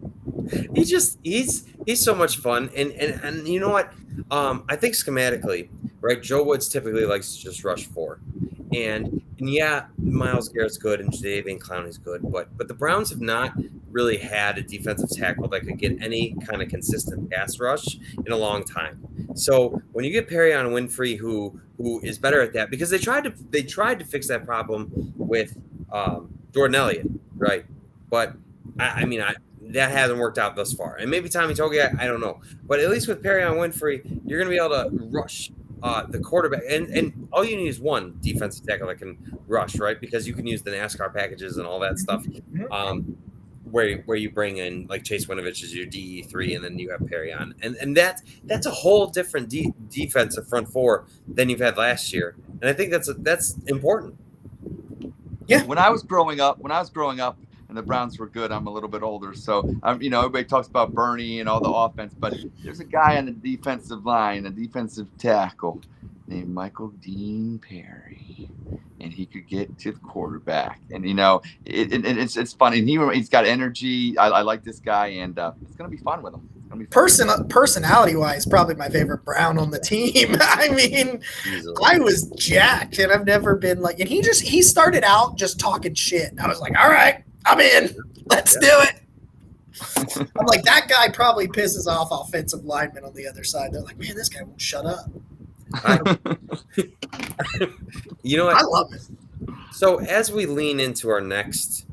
Speaker 2: He's so much fun, and you know what? I think schematically, right? Joe Woods typically likes to just rush 4, and yeah, Myles Garrett's good and Jadeveon Clowney's good, but the Browns have not really had a defensive tackle that could get any kind of consistent pass rush in a long time. So when you get Perry-on Winfrey, who is better at that, because they tried to fix that problem with Jordan Elliott, right? But I mean, that hasn't worked out thus far. And maybe Tommy Togiai, I don't know. But at least with Perry-on Winfrey, you're going to be able to rush the quarterback. And all you need is one defensive tackle that can rush, right? Because you can use the NASCAR packages and all that stuff where you bring in, like, Chase Winovich as your DE3, and then you have Perry-on. And that's a whole different defensive front 4 than you've had last year. And I think that's important.
Speaker 3: Yeah. When I was growing up, and the Browns were good. I'm a little bit older, so everybody talks about Bernie and all the offense, but there's a guy on the defensive line, a defensive tackle named Michael Dean Perry, and he could get to the quarterback. And it's fun, and he's got energy. I like this guy, and it's gonna be fun with him.
Speaker 1: Personality-wise, probably my favorite Brown on the team. I mean, I was jacked, and I've never been like. And he started out just talking shit. I was like, all right, I'm in. Let's do it. I'm like, that guy probably pisses off offensive linemen on the other side. They're like, man, this guy won't shut up.
Speaker 2: You know what?
Speaker 1: I love it.
Speaker 2: So as we lean into our next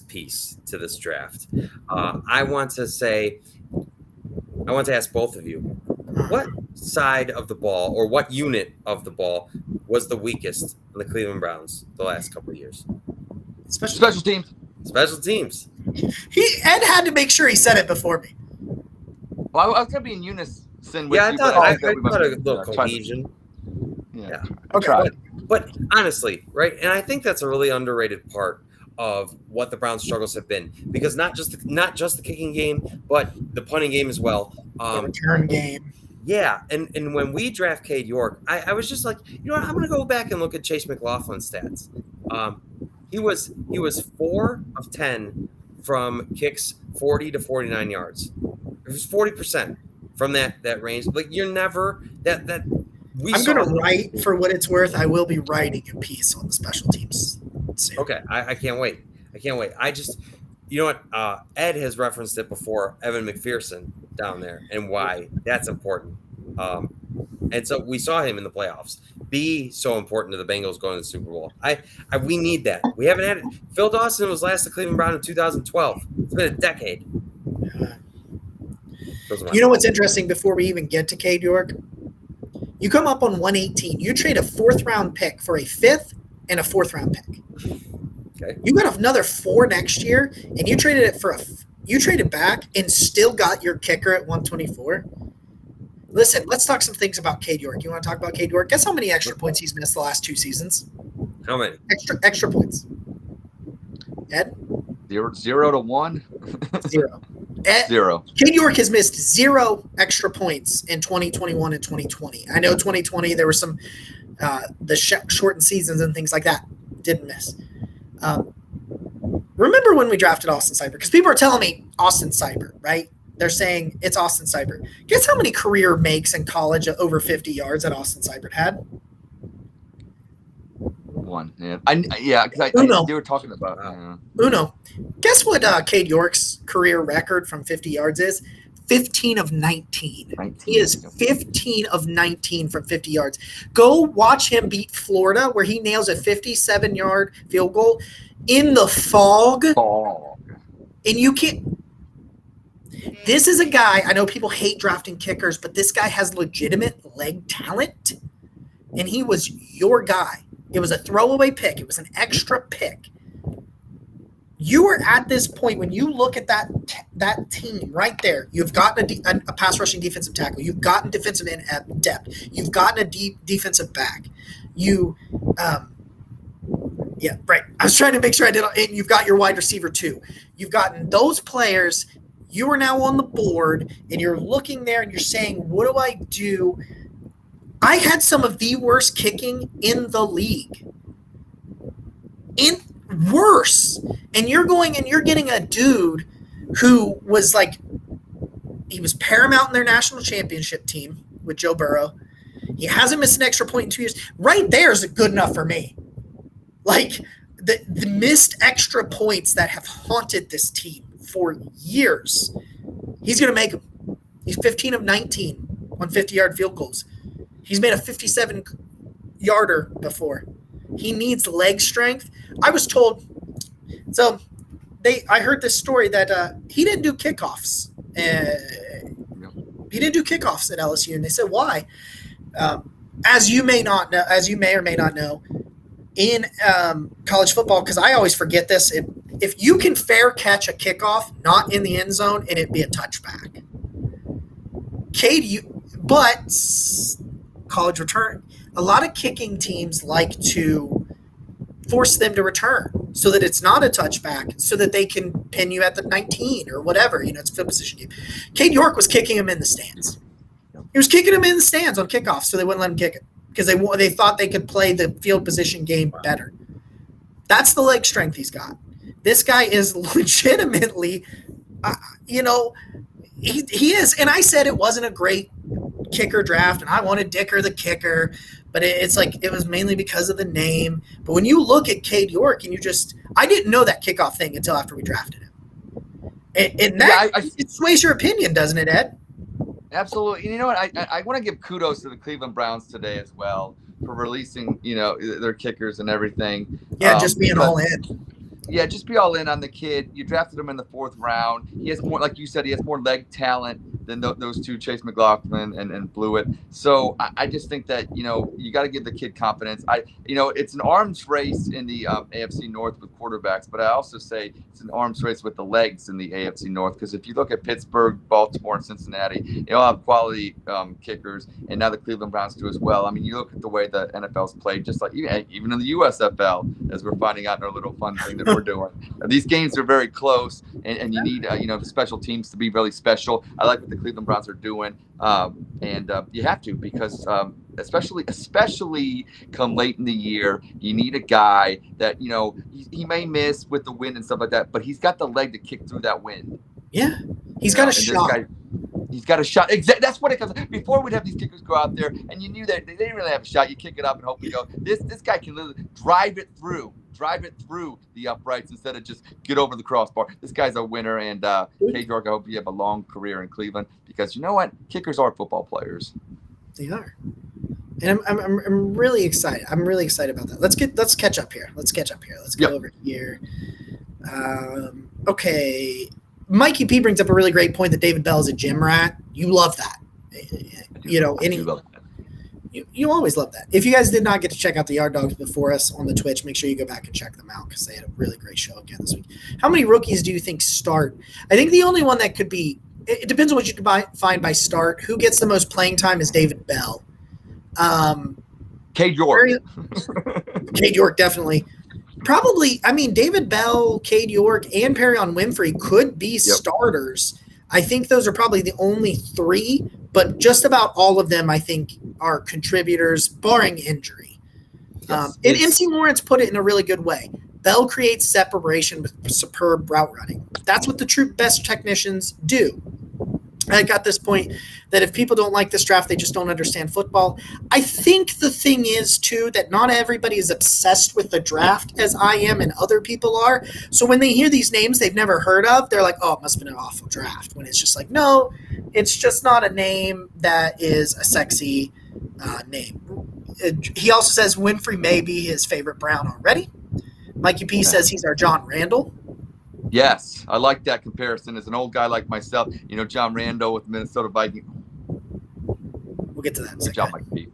Speaker 2: piece to this draft, I want to ask both of you, what side of the ball or what unit of the ball was the weakest in the Cleveland Browns the last couple of years?
Speaker 3: Special teams.
Speaker 2: Special teams.
Speaker 1: Ed had to make sure he said it before me.
Speaker 3: Well, I was gonna be in unison with
Speaker 2: Yeah,
Speaker 3: you.
Speaker 2: I thought a little cohesion.
Speaker 3: Yeah.
Speaker 1: Okay.
Speaker 2: But honestly, right? And I think that's a really underrated part of what the Browns' struggles have been, because not just the kicking game, but the punting game as well.
Speaker 1: The return game.
Speaker 2: Yeah, and when we draft Cade York, I was just like, you know what? I'm going to go back and look at Chase McLaughlin's stats. He was 4 of 10 from kicks 40 to 49 yards. It was 40% from that range. Like, you're never that.
Speaker 1: I'm going to write, for what it's worth, I will be writing a piece on the special teams soon.
Speaker 2: Okay, I can't wait. I just, you know what? Ed has referenced it before, Evan McPherson down there, and why that's important. And so we saw him in the playoffs be so important to the Bengals going to the Super Bowl. We need that. We haven't had it. Phil Dawson was last to Cleveland Brown in 2012. It's been a decade.
Speaker 1: You know what's interesting before we even get to Cade York? You come up on 118. You trade a 4th-round pick for a 5th and a 4th-round pick.
Speaker 2: Okay.
Speaker 1: You got another 4 next year, and you traded it for you traded back and still got your kicker at 124. Listen, let's talk some things about Cade York. You want to talk about Cade York? Guess how many extra points he's missed the last 2 seasons?
Speaker 2: How many?
Speaker 1: Extra points. Ed?
Speaker 3: 0 to 1.
Speaker 1: 0. Ed,
Speaker 3: 0.
Speaker 1: Cade York has missed 0 extra points in 2021 and 2020. I know 2020 there were some shortened seasons and things like that. Didn't miss. Remember when we drafted Austin Seibert? Because people are telling me Austin Seibert, right? They're saying it's Austin Seibert. Guess how many career makes in college over 50 yards that Austin Seibert had?
Speaker 3: 1. Yeah. Because they were talking about
Speaker 1: Uno. Guess what Cade York's career record from 50 yards is? 15 of 19. He is 15 of 19 from 50 yards. Go watch him beat Florida, where he nails a 57-yard field goal in the fog. And you can't. This is a guy, I know people hate drafting kickers, but this guy has legitimate leg talent, and he was your guy. It was a throwaway pick. It was an extra pick. You are at this point when you look at that team right there. You've gotten a pass rushing defensive tackle. You've gotten defensive end at depth. You've gotten a deep defensive back. Right. I was trying to make sure I did. And you've got your wide receiver too. You've gotten those players. You are now on the board, and you're looking there, and you're saying, "What do I do?" I had some of the worst kicking in the league. Worse. And you're going and you're getting a dude who was like, he was paramount in their national championship team with Joe Burrow. He hasn't missed an extra point in 2 years. Right there is good enough for me. Like the missed extra points that have haunted this team for years. He's going to make them. He's 15 of 19 on 50-yard field goals. He's made a 57-yarder before. He needs leg strength. I was told, I heard this story that he didn't do kickoffs. He didn't do kickoffs at LSU, and they said why. As you may or may not know, in college football, because I always forget this, if you can fair catch a kickoff not in the end zone, and it'd be a touchback. But college return, a lot of kicking teams like to force them to return so that it's not a touchback, so that they can pin you at the 19 or whatever. It's a field position game. Cade York was kicking him in the stands. He was kicking him in the stands on kickoffs, so they wouldn't let him kick it because they thought they could play the field position game better. That's the leg strength he's got. This guy is legitimately, he is. And I said it wasn't a great kicker draft, and I wanted Dicker the kicker, but it's like it was mainly because of the name. But when you look at Cade York, and I didn't know that kickoff thing until after we drafted him. And that it sways your opinion, doesn't it, Ed?
Speaker 3: Absolutely. And you know what? I want to give kudos to the Cleveland Browns today as well releasing, their kickers and everything.
Speaker 1: Yeah, just being all in.
Speaker 3: Yeah, just be all in on the kid. You drafted him in the 4th round. He has more, like you said, he has more leg talent than those two, Chase McLaughlin and Blewett. So I just think that, you got to give the kid confidence. It's an arms race in the AFC North with quarterbacks, but I also say it's an arms race with the legs in the AFC North, because if you look at Pittsburgh, Baltimore, and Cincinnati, they all have quality kickers, and now the Cleveland Browns do as well. I mean, you look at the way the NFL's played, just like even in the USFL, as we're finding out in our little fun thing that we're doing. These games are very close, and you need the special teams to be really special. I like what the Cleveland Browns are doing, and you have to, because especially come late in the year, you need a guy that he may miss with the wind and stuff like that, but he's got the leg to kick through that wind.
Speaker 1: Yeah, he's got a shot.
Speaker 3: He's got a shot. That's what it comes. Before we'd have these kickers go out there, and you knew that they didn't really have a shot. You kick it up and hope you go. This guy can literally drive it through the uprights instead of just get over the crossbar. This guy's a winner, and Cade York, I hope you have a long career in Cleveland, because you know what? Kickers are football players.
Speaker 1: They are. And I'm really excited. I'm really excited about that. Let's catch up here. Let's go over here. Okay. Mikey P brings up a really great point that David Bell is a gym rat. You love that. You always love that. If you guys did not get to check out the Yard Dogs before us on the Twitch, make sure you go back and check them out, because they had a really great show again this week. How many rookies do you think start? I think the only one that could be – it depends on what you can find by start. Who gets the most playing time is David Bell.
Speaker 3: Cade York.
Speaker 1: Cade York, definitely. Probably, David Bell, Cade York, and Perion Winfrey could be starters. I think those are probably the only 3, but just about all of them, I think, are contributors, barring injury. And MC Lawrence put it in a really good way. Bell creates separation with superb route running. That's what the true best technicians do. I got this point that if people don't like this draft, they just don't understand football. I think the thing is, too, that not everybody is obsessed with the draft as I am and other people are. So when they hear these names they've never heard of, they're like, oh, it must have been an awful draft. When it's just like, no, it's just not a name that is a sexy name. He also says Winfrey may be his favorite Brown already. Mikey P says he's our John Randall.
Speaker 3: Yes, I like that comparison. As an old guy like myself, John Randall with Minnesota Vikings.
Speaker 1: We'll get to that in a second.
Speaker 3: John Mike P.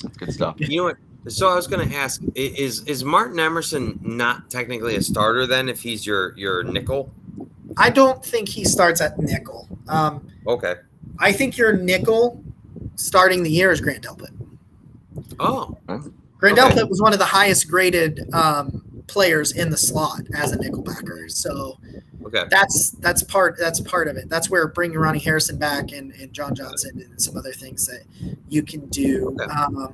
Speaker 3: That's good stuff.
Speaker 2: You know what? So I was going to ask, is Martin Emerson not technically a starter then if he's your nickel?
Speaker 1: I don't think he starts at nickel.
Speaker 2: Okay.
Speaker 1: I think your nickel starting the year is Grant Delpit.
Speaker 2: Oh.
Speaker 1: Grant Delpit was one of the highest graded players in the slot as a nickelbacker. So that's part of it. That's where bringing Ronnie Harrison back and John Johnson and some other things that you can do. Okay.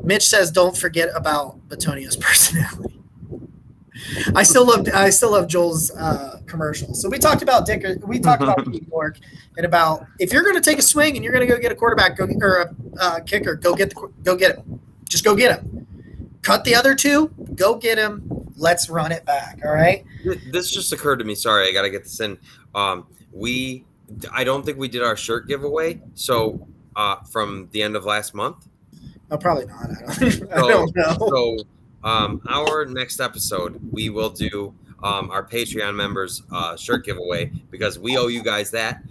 Speaker 1: Mitch says, don't forget about Batonio's personality. I still love Joel's commercials. So we talked about Cade York and about if you're going to take a swing and you're going to go get a quarterback or a kicker, go get him. Just go get him. Cut the other 2, go get him. Let's run it back. All right.
Speaker 2: This just occurred to me. Sorry, I got to get this in. I don't think we did our shirt giveaway. So from the end of last month.
Speaker 1: Oh, probably not. I don't know.
Speaker 2: So our next episode, we will do our Patreon members shirt giveaway, because we owe you guys that.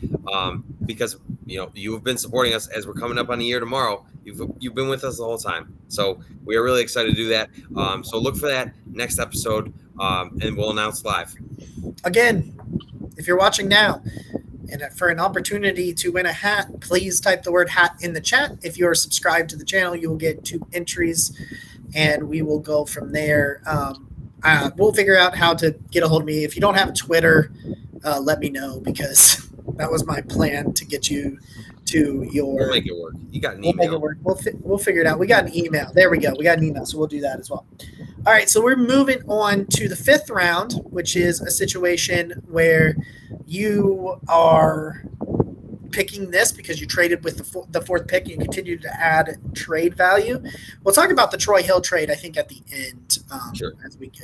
Speaker 2: Because you've been supporting us as we're coming up on a year tomorrow. You've been with us the whole time, so we are really excited to do that. So look for that next episode, and we'll announce live.
Speaker 1: Again, if you're watching now, and for an opportunity to win a hat, please type the word hat in the chat. If you're subscribed to the channel, you will get 2 entries, and we will go from there. We'll figure out how to get a hold of me. If you don't have Twitter, let me know, because that was my plan to get you to your.
Speaker 2: We'll make it work. You got an email.
Speaker 1: We'll make it work. We'll figure it out. We got an email. There we go. We got an email, so we'll do that as well. All right, so we're moving on to the 5th round, which is a situation where you are picking this because you traded with the 4th pick and you continue to add trade value. We'll talk about the Troy Hill trade, I think, at the end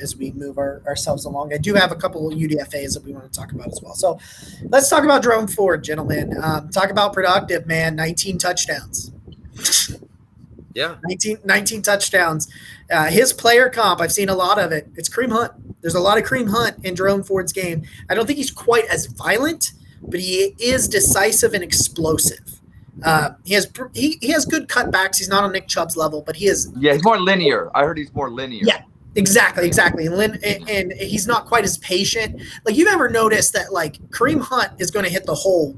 Speaker 1: as we move ourselves along. I do have a couple of UDFAs that we want to talk about as well. So let's talk about Jerome Ford, gentlemen. Talk about productive, man. 19 touchdowns.
Speaker 2: Yeah.
Speaker 1: 19 touchdowns. His player comp, I've seen a lot of it. It's Kareem Hunt. There's a lot of Kareem Hunt in Jerome Ford's game. I don't think he's quite as violent, but he is decisive and explosive. He has good cutbacks. He's not on Nick Chubb's level, but he is.
Speaker 3: Yeah, he's more linear. I heard he's more linear.
Speaker 1: Yeah, exactly. And he's not quite as patient. Like, you've ever noticed that, like, Kareem Hunt is going to hit the hole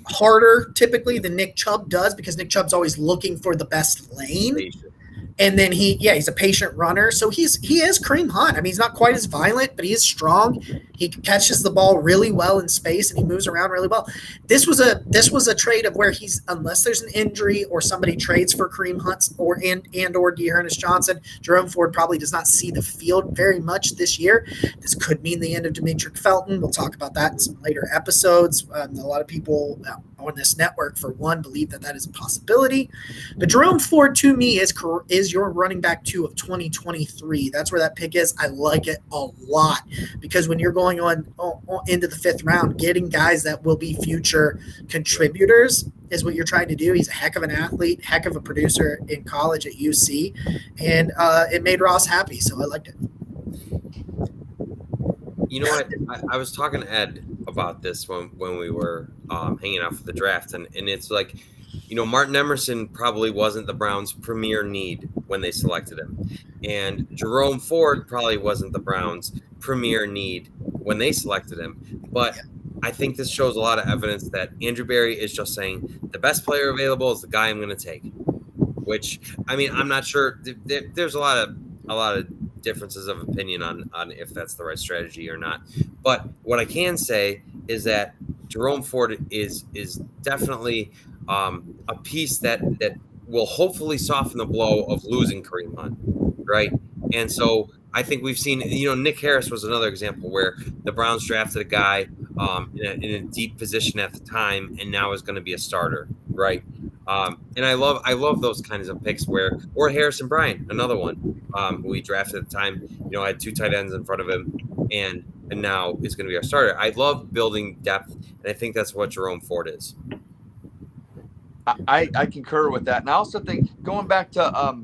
Speaker 1: harder typically than Nick Chubb does, because Nick Chubb's always looking for the best lane. And then he's a patient runner. So he is Kareem Hunt. I mean, he's not quite as violent, but he is strong. He catches the ball really well in space, and he moves around really well. This was a trade of where unless there's an injury or somebody trades for Kareem Hunt or D'Ernest Johnson, Jerome Ford probably does not see the field very much this year. This could mean the end of Demetric Felton. We'll talk about that in some later episodes. A lot of people on this network, for one, believe that is a possibility. But Jerome Ford, to me, is your running back 2 of 2023. That's where that pick is. I like it a lot, because when you're going on into the 5th round, getting guys that will be future contributors is what you're trying to do. He's a heck of an athlete, heck of a producer in college at UC, and it made Ross happy, so I liked it.
Speaker 2: You know what? I was talking to Ed about this when we were hanging out for the draft, and it's like, you know, Martin Emerson probably wasn't the Browns' premier need when they selected him, and Jerome Ford probably wasn't the Browns' premier need when they selected him. But I think this shows a lot of evidence that Andrew Berry is just saying the best player available is the guy I'm going to take. Which, I mean, I'm not sure. There's a lot of differences of opinion on if that's the right strategy or not. But what I can say is that Jerome Ford is definitely a piece that will hopefully soften the blow of losing Kareem Hunt, right? And so I think we've seen, you know, Nick Harris was another example where the Browns drafted a guy in a deep position at the time, and now is going to be a starter, right? And I love those kinds of picks or Harrison Bryant, another one who we drafted at the time, you know, had 2 tight ends in front of him, and now is going to be our starter. I love building depth, and I think that's what Jerome Ford is.
Speaker 3: I concur with that. And I also think, going back to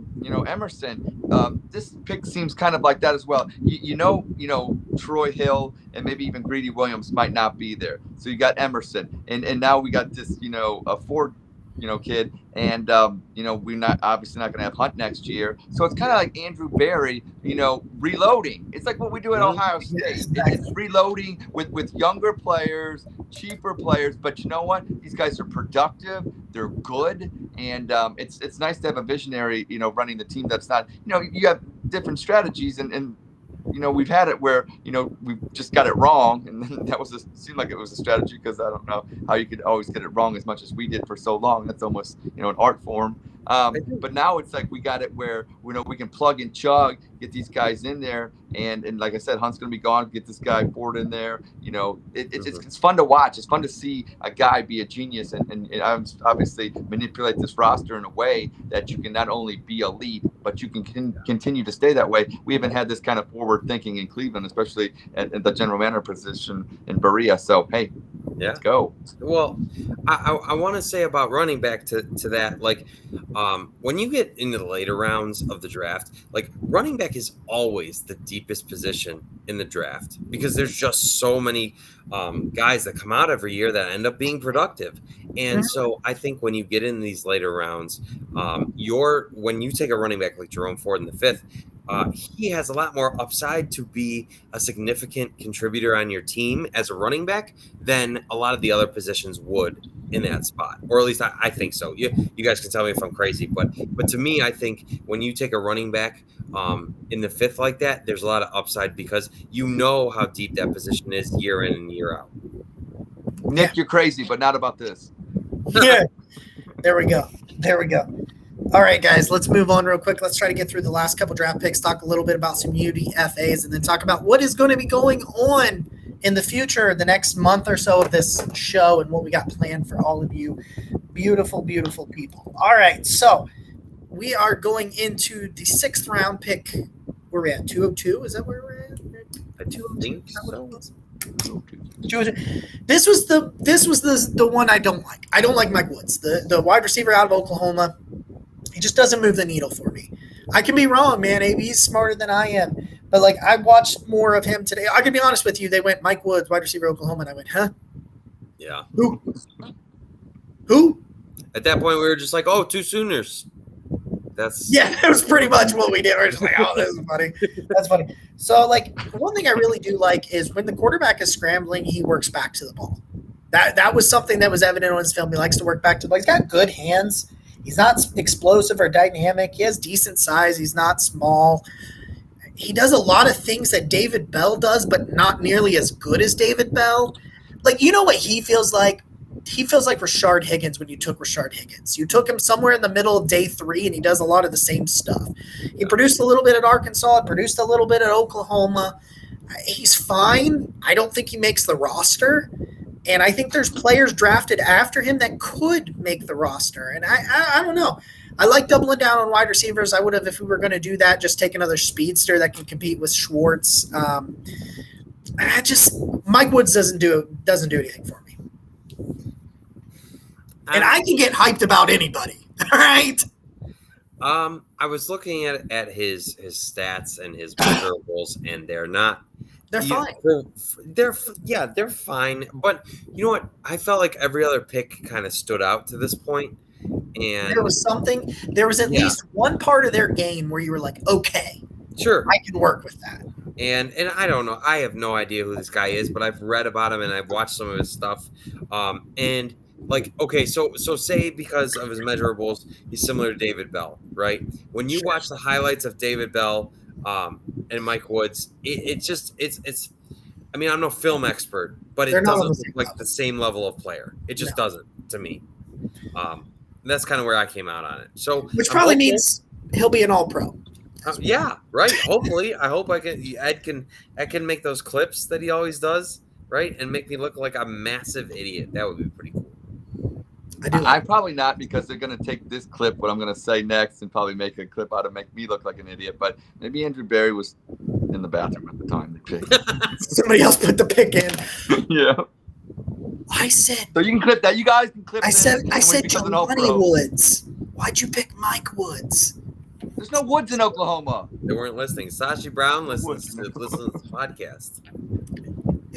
Speaker 3: Emerson, this pick seems kind of like that as well. You know, Troy Hill and maybe even Greedy Williams might not be there. So you got Emerson, and now we got this, a Ford, kid, and we're not obviously not going to have Hunt next year. So it's kind of like Andrew Berry, reloading. It's like what we do at Ohio State. It's reloading with younger players, cheaper players. But you know what? These guys are productive. They're good, and it's nice to have a visionary, running the team. That's not, you have different strategies, and we've had it where, we just got it wrong. And then that seemed like it was a strategy, because I don't know how you could always get it wrong as much as we did for so long. That's almost, an art form. But now it's like we got it where, we can plug and chug, get these guys in there. And like I said, Hunt's going to be gone. Get this guy Ford in there. It's fun to watch. It's fun to see a guy be a genius and obviously manipulate this roster in a way that you can not only be elite, but you can continue to stay that way. We haven't had this kind of forward thinking in Cleveland, especially at the general manager position in Berea. So, hey, let's go.
Speaker 2: Well, I want to say about running back to that, like, when you get into the later rounds of the draft, like, running back is always the deepest position in the draft, because there's just so many guys that come out every year that end up being productive. And so I think when you get in these later rounds, when you take a running back like Jerome Ford in the 5th, he has a lot more upside to be a significant contributor on your team as a running back than a lot of the other positions would in that spot, or at least I think so. You guys can tell me if I'm crazy, but to me, I think when you take a running back in the 5th like that, there's a lot of upside, because you know how deep that position is year in and year out.
Speaker 3: Nick, you're crazy, but not about this.
Speaker 1: Yeah, there we go. All right, guys, let's move on real quick. Let's try to get through the last couple draft picks, talk a little bit about some UDFAs, and then talk about what is going to be going on in the future, the next month or so of this show, and what we got planned for all of you beautiful, beautiful people. All right, so we are going into the 6th round pick. Where are we at? 202? Is that where we're at?
Speaker 2: I think so.
Speaker 1: This was the one I don't like. I don't like Mike Woods, the wide receiver out of Oklahoma. He just doesn't move the needle for me. I can be wrong, man. AB's smarter than I am. But, like, I watched more of him today. I can be honest with you. They went Mike Woods, wide receiver, Oklahoma, and I went, huh?
Speaker 2: Yeah.
Speaker 1: Who?
Speaker 2: At that point, we were just like, oh, 2 Sooners.
Speaker 1: Yeah, it was pretty much what we did. We were just like, oh, this is funny. That's funny. So, like, one thing I really do like is when the quarterback is scrambling, he works back to the ball. That was something that was evident on his film. He likes to work back to the ball. He's got good hands. He's not explosive or dynamic. He has decent size. He's not small. He does a lot of things that David Bell does, but not nearly as good as David Bell. Like, you know what he feels like? He feels like Rashard Higgins when you took Rashard Higgins. You took him somewhere in the middle of day 3, and he does a lot of the same stuff. He produced a little bit at Arkansas, produced a little bit at Oklahoma. He's fine. I don't think he makes the roster. And I think there's players drafted after him that could make the roster. And I don't know. I like doubling down on wide receivers. I would have, if we were going to do that, just take another speedster that can compete with Schwartz. Mike Woods doesn't do anything for me. And I can get hyped about anybody. All right.
Speaker 2: I was looking at his stats and his measurables, and they're not.
Speaker 1: They're fine.
Speaker 2: They're fine. But you know what? I felt like every other pick kind of stood out to this point. And
Speaker 1: there was at least one part of their game where you were like, okay,
Speaker 2: sure,
Speaker 1: I can work with that.
Speaker 2: And I don't know. I have no idea who this guy is, but I've read about him and I've watched some of his stuff. And like, okay, so say because of his measurables, he's similar to David Bell, right? When you watch the highlights of David Bell and Mike Woods, it's. I mean, I'm no film expert, but it doesn't look like the same level of player. It just doesn't to me. That's kind of where I came out on it. So,
Speaker 1: which probably means he'll be an All-Pro.
Speaker 2: Yeah, right. Hopefully, I hope Ed can make those clips that he always does, right, and make me look like a massive idiot. That would be pretty cool.
Speaker 3: I'm probably not, because they're going to take this clip, what I'm going to say next, and probably make a clip out of make me look like an idiot. But maybe Andrew Berry was in the bathroom at the time they picked.
Speaker 1: Somebody else put the pick in.
Speaker 3: Yeah.
Speaker 1: I said.
Speaker 3: So you can clip that. You guys can clip.
Speaker 1: I said Johnny Woods. Why'd you pick Mike Woods?
Speaker 3: There's no Woods in Oklahoma.
Speaker 2: They weren't listening. Sashi Brown listens to the podcast.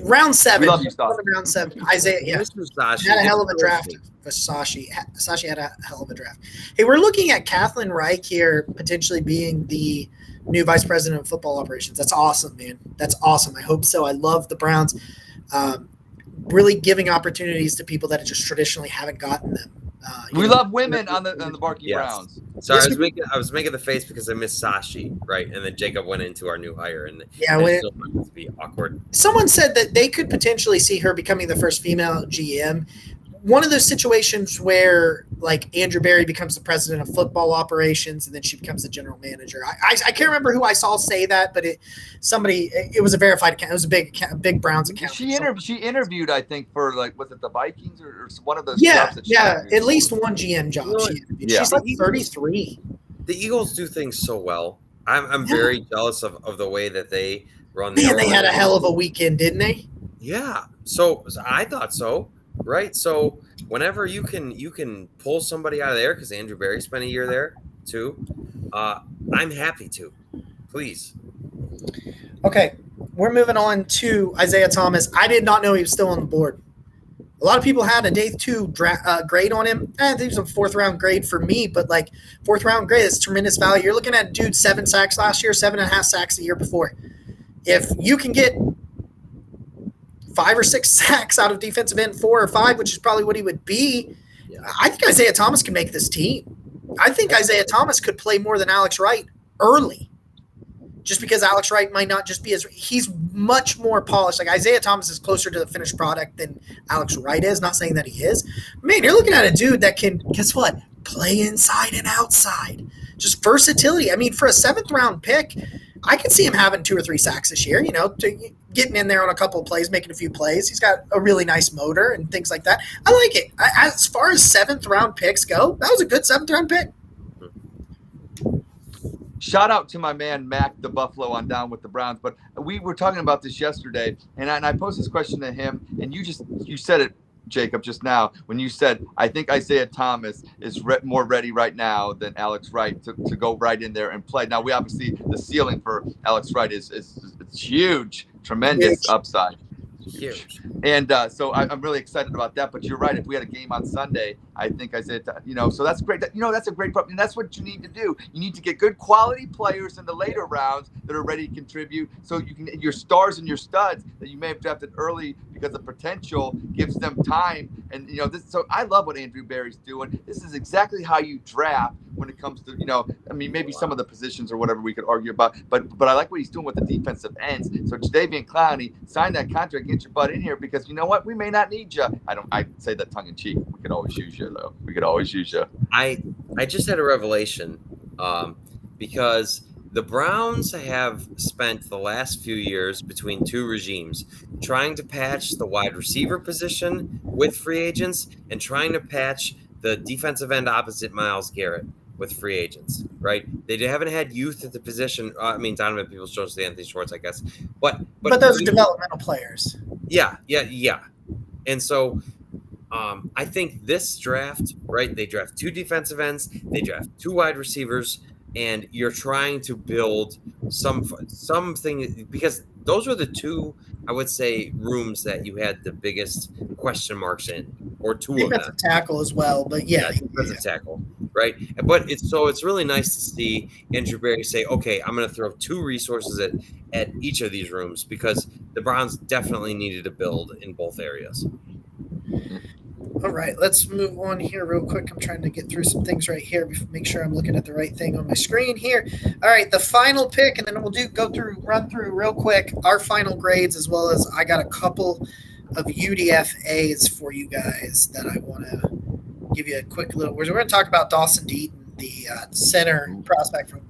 Speaker 1: Round 7.
Speaker 3: We love you, Sashi.
Speaker 1: Round 7. Isaiah, yeah. Had a hell of a draft for Sashi. Sashi had a hell of a draft. Hey, we're looking at Kathleen Wright here potentially being the new vice president of football operations. That's awesome, man. That's awesome. I hope so. I love the Browns. Really giving opportunities to people that just traditionally haven't gotten them.
Speaker 3: We love women on the Barking Browns.
Speaker 2: Sorry, I was making the face because I missed Sashi, right? And then Jacob went into our new hire, and
Speaker 1: it
Speaker 2: still found it to be awkward.
Speaker 1: Someone said that they could potentially see her becoming the first female GM. One of those situations where, like, Andrew Berry becomes the president of football operations, and then she becomes the general manager. I can't remember who I saw say that, but it was a verified account. It was a big Browns account.
Speaker 3: She interviewed, I think, for, like, was it the Vikings or one of those?
Speaker 1: Yeah, at least one GM job. She's like 33.
Speaker 2: The Eagles do things so well. I'm very jealous of the way that they run.
Speaker 1: Man, they had a hell of a weekend, didn't they?
Speaker 2: Yeah. So I thought so. Right, so whenever you can pull somebody out of there, because Andrew Berry spent a year there too, I'm happy to. Please.
Speaker 1: Okay, we're moving on to Isaiah Thomas. I did not know he was still on the board. A lot of people had a day 2 grade on him. I think it was a 4th round grade for me, but like 4th round grade is tremendous value. You're looking at dude 7 sacks last year, 7.5 sacks the year before. If you can get 5 or 6 sacks out of defensive end, 4 or 5, which is probably what he would be. Yeah. I think Isaiah Thomas can make this team. I think Isaiah Thomas could play more than Alex Wright early, just because Alex Wright might not just be he's much more polished. Like, Isaiah Thomas is closer to the finished product than Alex Wright is. Not saying that he is. Man, you're looking at a dude that can, guess what, play inside and outside. Just versatility. I mean, for a 7th round pick, I could see him having 2 or 3 sacks this year, getting in there on a couple of plays, making a few plays. He's got a really nice motor and things like that. I like it. As far as 7th round picks go, that was a good 7th round pick.
Speaker 3: Shout out to my man, Mac the Buffalo on Down with the Browns. But we were talking about this yesterday, and I posed this question to him, and you said it Jacob, just now when you said, I think Isaiah Thomas is more ready right now than Alex Wright to go right in there and play. Now, we obviously, the ceiling for Alex Wright is it's huge, tremendous upside.
Speaker 2: Huge.
Speaker 3: And so I'm really excited about that. But you're right. If we had a game on Sunday, I think I said, so that's great. That's a great problem. And that's what you need to do. You need to get good quality players in the later rounds that are ready to contribute. So you can, your stars and your studs that you may have drafted early because the potential gives them time. And, so I love what Andrew Barry's doing. This is exactly how you draft when it comes to, maybe some of the positions or whatever we could argue about. But I like what he's doing with the defensive ends. So Jadeveon Clowney, sign that contract, get your butt in here, because you know what? We may not need you. I say that tongue in cheek. We could always use you, though. We could always use you.
Speaker 2: I just had a revelation because the Browns have spent the last few years between two regimes trying to patch the wide receiver position with free agents and trying to patch the defensive end opposite Myles Garrett with free agents, right? They haven't had youth at the position. Donovan Peoples-Jones, Anthony Schwartz, I guess. But
Speaker 1: those are developmental players.
Speaker 2: Yeah. And so I think this draft, right, they draft two defensive ends, they draft two wide receivers, and you're trying to build something, because those were the two, I would say, rooms that you had the biggest question marks in, or two of them.
Speaker 1: Defensive tackle as well, but
Speaker 2: defensive tackle, right? But it's really nice to see Andrew Berry say, okay, I'm going to throw two resources at each of these rooms, because the Browns definitely needed to build in both areas.
Speaker 1: All right, let's move on here real quick. I'm trying to get through some things right here, make sure I'm looking at the right thing on my screen here. All right, the final pick, and then we'll run through real quick our final grades, as well as I got a couple of UDFAs for you guys that I want to give you a quick little. We're going to talk about Dawson Deaton, the center prospect from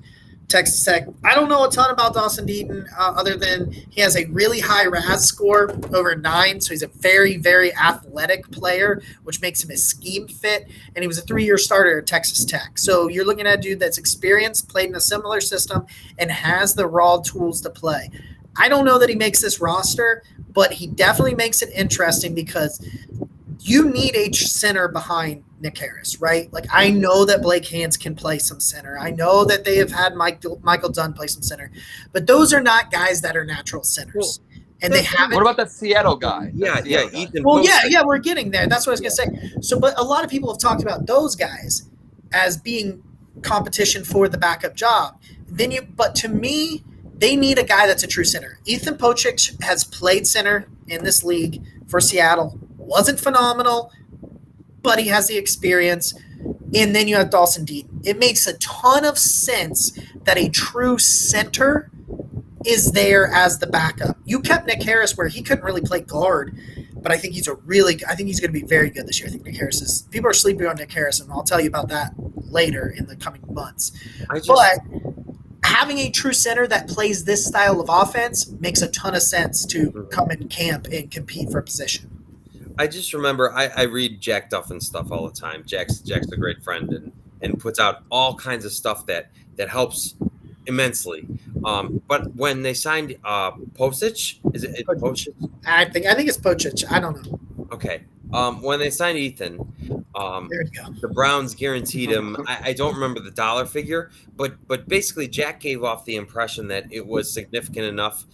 Speaker 1: Texas Tech. I don't know a ton about Dawson Deaton other than he has a really high RAS score, over 9. So he's a very, very athletic player, which makes him a scheme fit. And he was a 3-year starter at Texas Tech. So you're looking at a dude that's experienced, played in a similar system, and has the raw tools to play. I don't know that he makes this roster, but he definitely makes it interesting, because you need a center behind Nick Harris, right? Like, I know that Blake Hands can play some center. I know that they have had Michael Dunn play some center, but those are not guys that are natural centers. And they haven't.
Speaker 3: What about that Seattle guy?
Speaker 2: Ethan.
Speaker 1: Well, we're getting there. That's what I was going to say. So, but a lot of people have talked about those guys as being competition for the backup job. But to me, they need a guy that's a true center. Ethan Pocic has played center in this league for Seattle. Wasn't phenomenal, but he has the experience. And then you have Dawson Deaton. It makes a ton of sense that a true center is there as the backup. You kept Nick Harris where he couldn't really play guard, but I think he's going to be very good this year. I think Nick Harris people are sleeping on Nick Harris, and I'll tell you about that later in the coming months. But having a true center that plays this style of offense makes a ton of sense to come in camp and compete for a position.
Speaker 2: I just remember I read Jack Duffin stuff all the time. Jack's a great friend and puts out all kinds of stuff that helps immensely. But when they signed Pocic, is it Pocic?
Speaker 1: I think it's Pocic. I don't know.
Speaker 2: Okay. When they signed Ethan,
Speaker 1: there you go.
Speaker 2: The Browns guaranteed him. I don't remember the dollar figure, but basically Jack gave off the impression that it was significant enough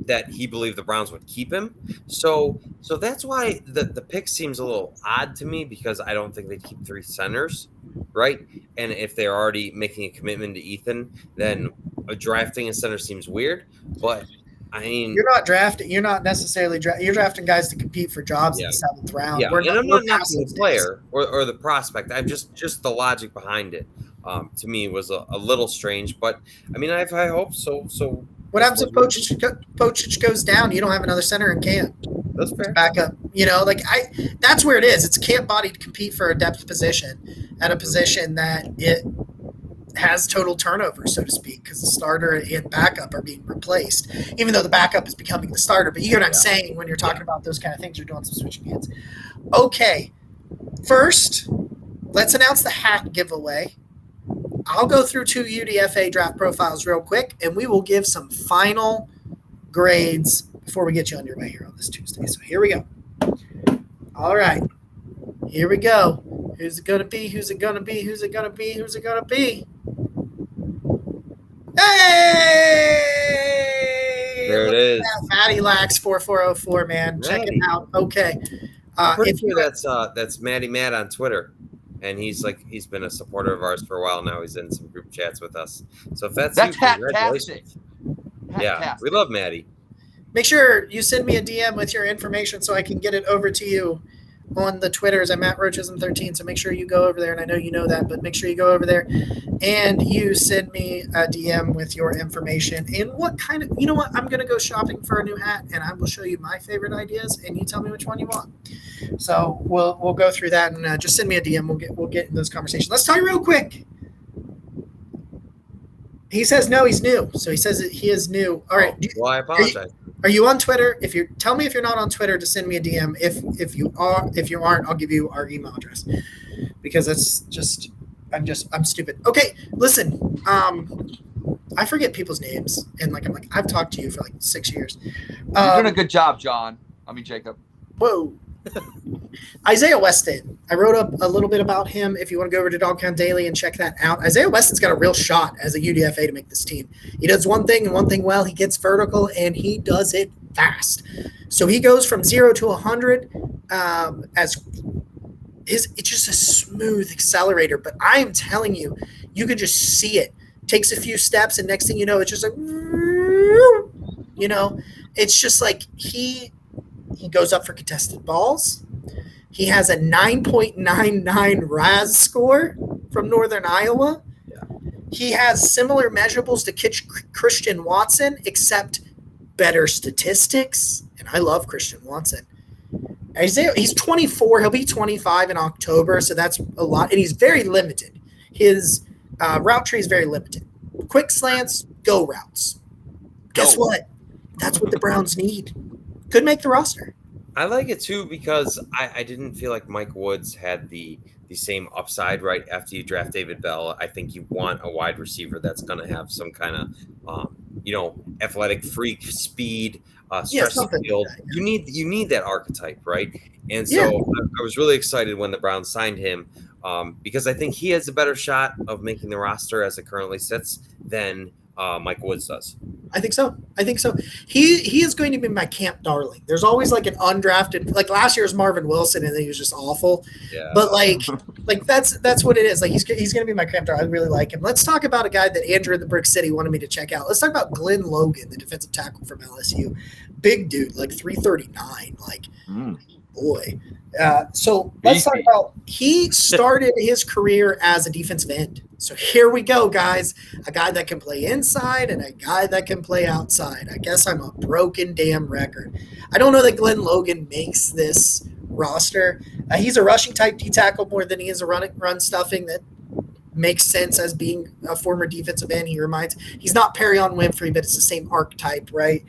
Speaker 2: that he believed the Browns would keep him. So that's why the pick seems a little odd to me, because I don't think they'd keep 3 centers, right? And if they're already making a commitment to Ethan, then drafting a center seems weird. But I mean,
Speaker 1: you're not necessarily you're drafting guys to compete for jobs in the 7th round.
Speaker 2: Yeah, and I'm not knocking the player or the prospect. I'm just the logic behind it. To me was a little strange, but I mean, I hope so. So
Speaker 1: what happens if Pocic goes down? You don't have another center in camp.
Speaker 2: That's fair.
Speaker 1: Back up, that's where it is. It's camp body to compete for a depth position at a position that it has total turnover, so to speak, because the starter and backup are being replaced, even though the backup is becoming the starter. But you hear what I'm saying when you're talking about those kind of things. You're doing some switching hands. Okay, first, let's announce the hat giveaway. I'll go through 2 UDFA draft profiles real quick, and we will give some final grades before we get you on your way here on this Tuesday. So here we go. All right. Here we go. Who's it gonna be? Who's it gonna be? Who's it gonna be? Who's it gonna be? Hey!
Speaker 2: There it is.
Speaker 1: Matty Lax 4404, man. Check it out. Okay.
Speaker 2: I'm pretty sure that's Matty Matt on Twitter. And he's been a supporter of ours for a while now. He's in some group chats with us. So if that's you, congratulations. Yeah, we love Maddie.
Speaker 1: Make sure you send me a DM with your information so I can get it over to you on the Twitters. I'm at Roachism13, so make sure you go over there. And I know you know that, but make sure you go over there and you send me a DM with your information. And what kind of, you know what? I'm going to go shopping for a new hat, and I will show you my favorite ideas, and you tell me which one you want. So we'll go through that, and just send me a DM. We'll get in those conversations. Let's talk real quick. He says no, he's new. So he says that he is new. All right.
Speaker 2: Well, I apologize.
Speaker 1: Are you on Twitter? Tell me if you're not on Twitter, to send me a DM. If you aren't, I'll give you our email address, because I'm stupid. Okay, listen. I forget people's names, and I've talked to you for 6 years.
Speaker 3: You're doing a good job, John. Jacob.
Speaker 1: Whoa. Isaiah Weston. I wrote up a little bit about him. If you want to go over to Dogtown Daily and check that out, Isaiah Weston's got a real shot as a UDFA to make this team. He does one thing and one thing well. He gets vertical and he does it fast. So he goes from 0 to 100 it's just a smooth accelerator. But I am telling you, you can just see it. Takes a few steps, and next thing you know, it's just it's just like he goes up for contested balls. He has a 9.99 RAS score from Northern Iowa.
Speaker 2: Yeah.
Speaker 1: He has similar measurables to Christian Watson, except better statistics. And I love Christian Watson. Isaiah, he's 24. He'll be 25 in October, so that's a lot. And he's very limited. His route tree is very limited. Quick slants, go routes. Guess what? That's what the Browns need. Could make the roster.
Speaker 2: I like it too, because I didn't feel like Mike Woods had the same upside right after you draft David Bell. I think you want a wide receiver that's going to have some kind of athletic freak, speed, stretch the field. Like that, yeah. You need that archetype, right? And so I was really excited when the Browns signed him, because I think he has a better shot of making the roster as it currently sits than Mike Woods does.
Speaker 1: I think so. He is going to be my camp darling. There's always an undrafted, last year's Marvin Wilson, and then he was just awful.
Speaker 2: Yeah.
Speaker 1: But that's what it is. He's going to be my camp darling. I really like him. Let's talk about a guy that Andrew in the Brick City wanted me to check out. Let's talk about Glenn Logan, the defensive tackle from LSU. Big dude, 339. Boy. So let's talk about, he started his career as a defensive end. So here we go, guys. A guy that can play inside and a guy that can play outside. I guess I'm a broken damn record. I don't know that Glenn Logan makes this roster. He's a rushing type D tackle more than he is a run stuffing. That makes sense as being a former defensive end. He's not Perion Winfrey, but it's the same archetype, right?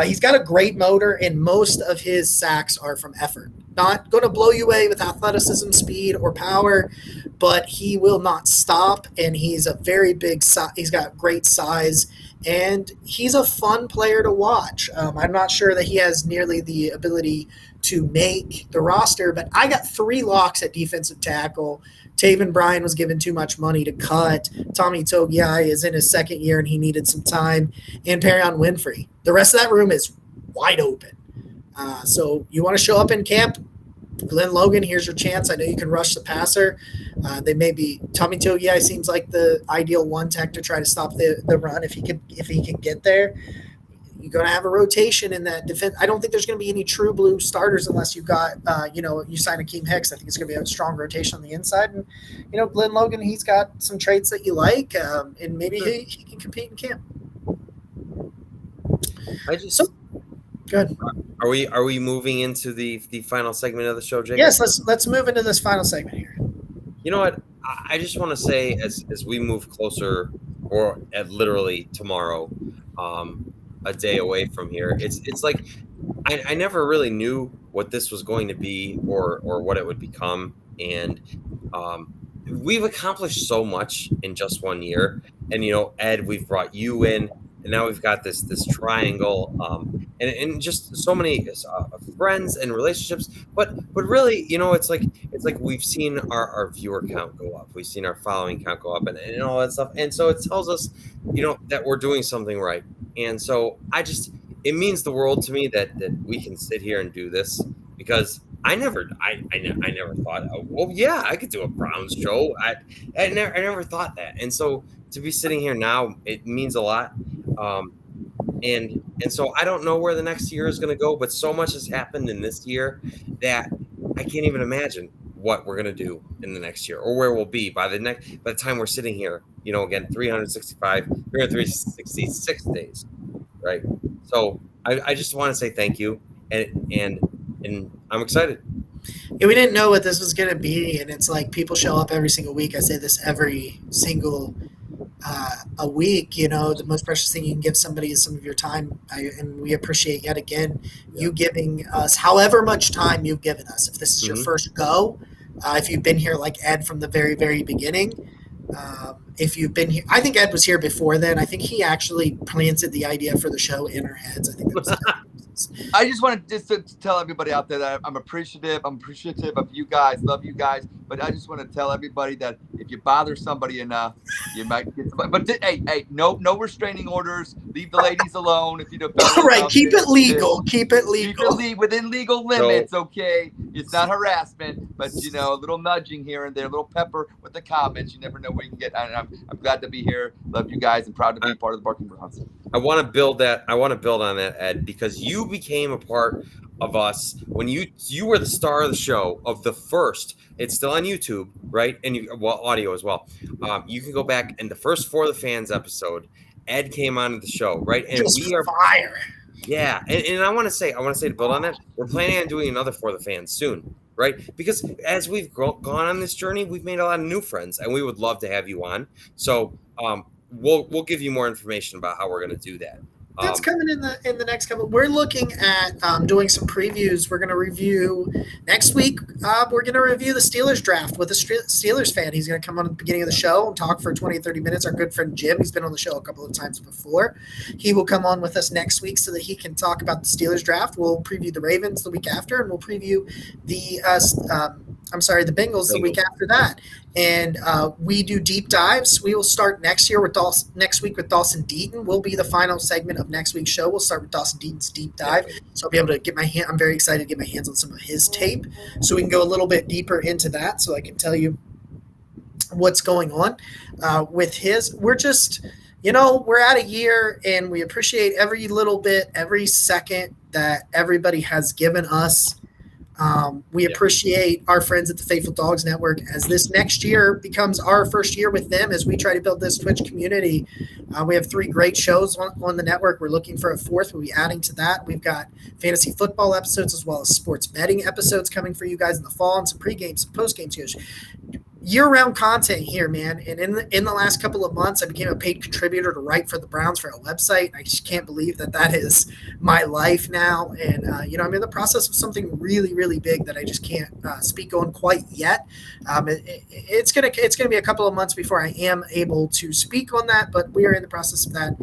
Speaker 1: He's got a great motor, and most of his sacks are from effort. Not going to blow you away with athleticism, speed, or power, but he will not stop, and he's a very big size. He's got great size, and he's a fun player to watch. I'm not sure that he has nearly the ability to make the roster, but I got 3 locks at defensive tackle. Taven Bryan was given too much money to cut. Tommy Togiai is in his second year, and he needed some time. And Perion Winfrey. The rest of that room is wide open. So you want to show up in camp, Glenn Logan, here's your chance. I know you can rush the passer. They may be Tommy Togiai seems like the ideal one tech to try to stop the run if he can get there. You're going to have a rotation in that defense. I don't think there's going to be any true blue starters unless you've got, you sign Akeem Hicks. I think it's going to be a strong rotation on the inside. And, Glenn Logan, he's got some traits that you like, and maybe he can compete in camp. Good.
Speaker 2: Are we moving into the final segment of the show, Jacob?
Speaker 1: Yes, let's move into this final segment here.
Speaker 2: You know what? I just want to say, as we move closer, or at literally tomorrow, a day away from here, it's like I never really knew what this was going to be or what it would become, and we've accomplished so much in just 1 year. And Ed, we've brought you in, and now we've got this triangle. and just so many friends and relationships. But really, it's like we've seen our viewer count go up, we've seen our following count go up, and all that stuff, and so it tells us, that we're doing something right. And so it means the world to me that we can sit here and do this, because I never thought, well, yeah, I could do a Browns show. I never thought that, and so to be sitting here now, it means a lot. And so I don't know where the next year is going to go, but so much has happened in this year that I can't even imagine what we're going to do in the next year, or where we'll be by the time we're sitting here, again, 366 days, right? So I just want to say thank you, and I'm excited.
Speaker 1: Yeah, we didn't know what this was going to be, and it's like people show up every single week. I say this every single a week. The most precious thing you can give somebody is some of your time, and we appreciate yet again you giving us however much time you've given us. If this is your first go, if you've been here like Ed from the very, very beginning, if you've been here, I think Ed was here before then. I think he actually planted the idea for the show in our heads. I think that was
Speaker 3: I just wanted to tell everybody out there that I'm appreciative. I'm appreciative of you guys. Love you guys. But I just want to tell everybody that if you bother somebody enough, you might get somebody. But hey, no restraining orders. Leave the ladies alone. If you don't.
Speaker 1: All right, keep it legal. Keep it legal.
Speaker 3: Keep it within legal limits. Okay, it's not harassment, but a little nudging here and there, a little pepper with the comments. You never know where you can get. And I'm glad to be here. Love you guys, and proud to be part of the Barking Browns.
Speaker 2: I want to build on that, Ed, because you became a part of us when you were the star of the show, of the first. It's still on YouTube, right? And audio as well. You can go back, and the first For the Fans episode, Ed came on the show, right? And
Speaker 1: we are fire.
Speaker 2: Yeah, and I want to say to build on that, we're planning on doing another For the Fans soon, right? Because as we've gone on this journey, we've made a lot of new friends, and we would love to have you on. So we'll give you more information about how we're going to do that.
Speaker 1: That's coming in the next couple. We're looking at doing some previews. We're going to review next week. We're going to review the Steelers draft with a Steelers fan. He's going to come on at the beginning of the show and talk for 20 or 30 minutes. Our good friend Jim, he's been on the show a couple of times before. He will come on with us next week so that he can talk about the Steelers draft. We'll preview the Ravens the week after, and we'll preview the Bengals the week after that. And we do deep dives. We will start next week with Dawson Deaton. Will be the final segment of next week's show. We'll start with Dawson Deaton's deep dive. So I'll be able to I'm very excited to get my hands on some of his tape, so we can go a little bit deeper into that, so I can tell you what's going on with his. We're just, we're at a year, and we appreciate every little bit, every second that everybody has given us. We appreciate our friends at the Faithful Dogs Network, as this next year becomes our first year with them as we try to build this Twitch community. We have 3 great shows on the network. We're looking for a 4th. We'll be adding to that. We've got fantasy football episodes as well as sports betting episodes coming for you guys in the fall, and some pre-games, some post-games. Year-round content here, man. And in the last couple of months, I became a paid contributor to Wright for the Browns for a website. I just can't believe that is my life now. And I'm in the process of something really, really big that I just can't speak on quite yet. It's gonna be a couple of months before I am able to speak on that, but we are in the process of that.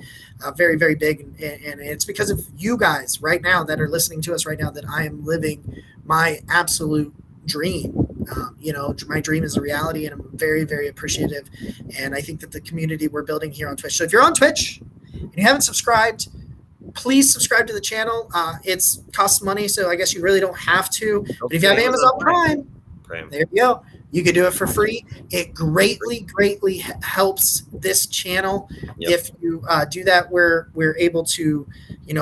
Speaker 1: Very, very big, and it's because of you guys right now that are listening to us right now that I am living my absolute dream. My dream is a reality, and I'm very, very appreciative. And I think that the community we're building here on Twitch. So if you're on Twitch and you haven't subscribed, please subscribe to the channel. It's costs money, so I guess you really don't have to. But if you have Amazon Prime, there you go. You can do it for free. It greatly, greatly helps this channel. Yep. If you do that, we're able to,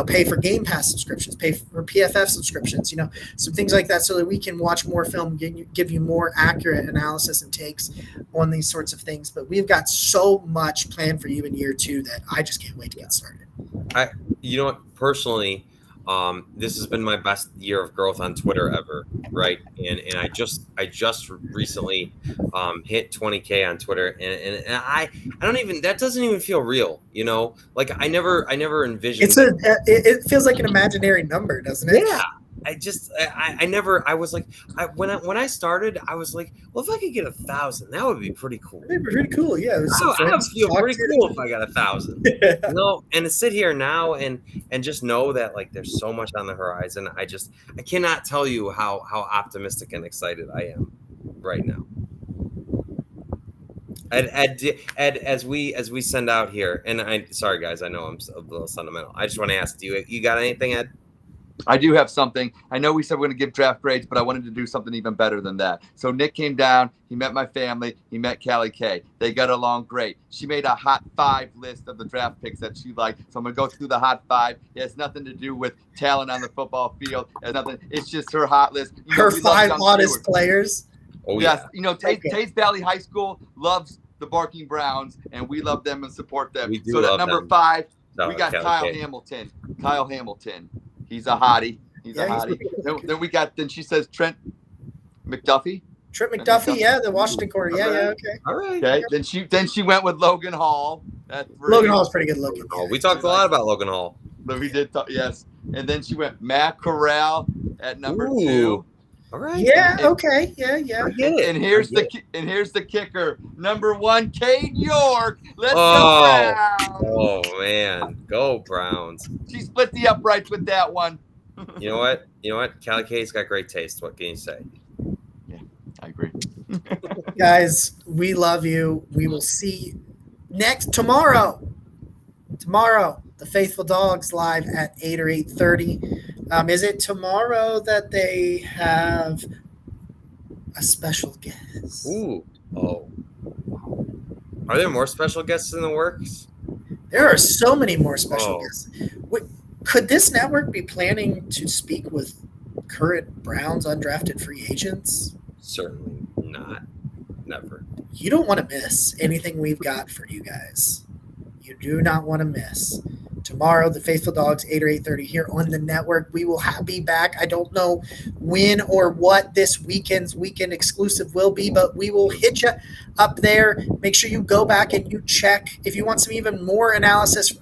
Speaker 1: pay for Game Pass subscriptions, pay for PFF subscriptions, some things like that, so that we can watch more film, give you more accurate analysis and takes on these sorts of things. But we've got so much planned for you in year 2 that I just can't wait to get started.
Speaker 2: Personally, this has been my best year of growth on Twitter ever, right? And I just recently hit 20K on Twitter, and I don't even, that doesn't even feel real, like I never envisioned.
Speaker 1: It feels like an imaginary number, doesn't it?
Speaker 2: Yeah. I was like, when I started, I was like, well, if I could get 1,000, that would be pretty cool.
Speaker 1: It'd be pretty cool. Yeah, it was some
Speaker 2: I would
Speaker 1: friends
Speaker 2: feel
Speaker 1: talked
Speaker 2: pretty
Speaker 1: to.
Speaker 2: cool if I got 1,000. And to sit here now and just know that like there's so much on the horizon. I cannot tell you how optimistic and excited I am right now. Ed, as we send out here, and sorry guys, I know I'm a little sentimental. I just want to ask, do you got anything, Ed?
Speaker 3: I do have something. I know we said we're going to give draft grades, but I wanted to do something even better than that. So Nick came down. He met my family. He met Callie Kay. They got along great. She made a hot 5 list of the draft picks that she liked. So I'm going to go through the hot 5. It has nothing to do with talent on the football field. It has nothing. It's just her hot list.
Speaker 1: Her 5 hottest players.
Speaker 3: Oh, yes. Yeah. Tays Valley High School loves the Barking Browns, and we love them and support them. So that number 5, we got Kyle Hamilton. Kyle Hamilton. He's a hottie. He's a hottie. Then she says Trent McDuffie.
Speaker 1: Trent McDuffie, yeah, the Washington corner. Yeah, okay.
Speaker 2: All right.
Speaker 3: Okay. Then she went with Logan Hall.
Speaker 1: Logan Hall's pretty good looking.
Speaker 2: Oh, we talked a lot about Logan Hall.
Speaker 3: We did talk, yes. And then she went Matt Corral at number 2.
Speaker 2: All right.
Speaker 1: Yeah. Okay. Yeah.
Speaker 3: And here's the kicker. Number 1, Cade York. Let's go Browns.
Speaker 2: Oh man, go Browns.
Speaker 3: She split the uprights with that one.
Speaker 2: You know what? Callie Kay's got great taste. What can you say?
Speaker 3: Yeah, I agree.
Speaker 1: Guys, we love you. We will see tomorrow. Tomorrow, the Faithful Dogs live at 8 or 8:30. Is it tomorrow that they have a special guest?
Speaker 2: Ooh. Oh. Are there more special guests in the works?
Speaker 1: There are so many more special guests. Could this network be planning to speak with current Browns undrafted free agents?
Speaker 2: Certainly not. Never.
Speaker 1: You don't want to miss anything we've got for you guys. You do not want to miss. Tomorrow, the Faithful Dogs, 8 or 8:30 here on the network. We will be back. I don't know when or what this weekend exclusive will be, but we will hit you up there. Make sure you go back and you check. If you want some even more analysis,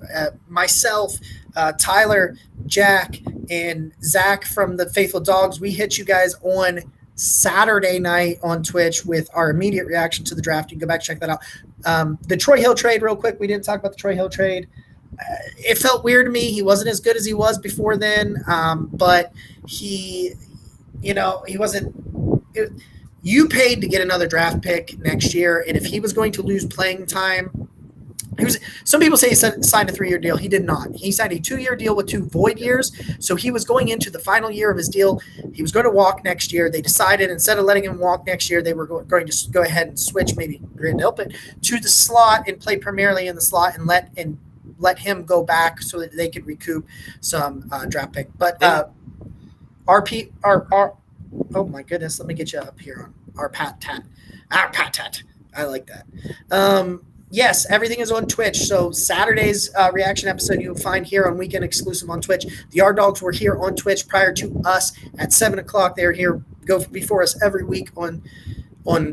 Speaker 1: myself, Tyler, Jack, and Zach from the Faithful Dogs, we hit you guys on Saturday night on Twitch with our immediate reaction to the draft. You can go back and check that out. The Troy Hill trade, real quick. We didn't talk about the Troy Hill trade. It felt weird to me. He wasn't as good as he was before then, but he wasn't. You paid to get another draft pick next year, and if he was going to lose playing time, some people say he signed a 3-year deal. He did not. He signed a 2-year deal with 2 void years, so he was going into the final year of his deal. He was going to walk next year. They decided instead of letting him walk next year, they were going to go ahead and switch maybe Grand Elpit to the slot and play primarily in the slot and let him go back so that they could recoup some draft pick. But our oh my goodness, let me get you up here on our Pat Tat. I like that. Yes, everything is on Twitch. So Saturday's reaction episode you'll find here on Weekend Exclusive on Twitch. The R Dogs were here on Twitch prior to us at 7 o'clock. They're here, go before us every week on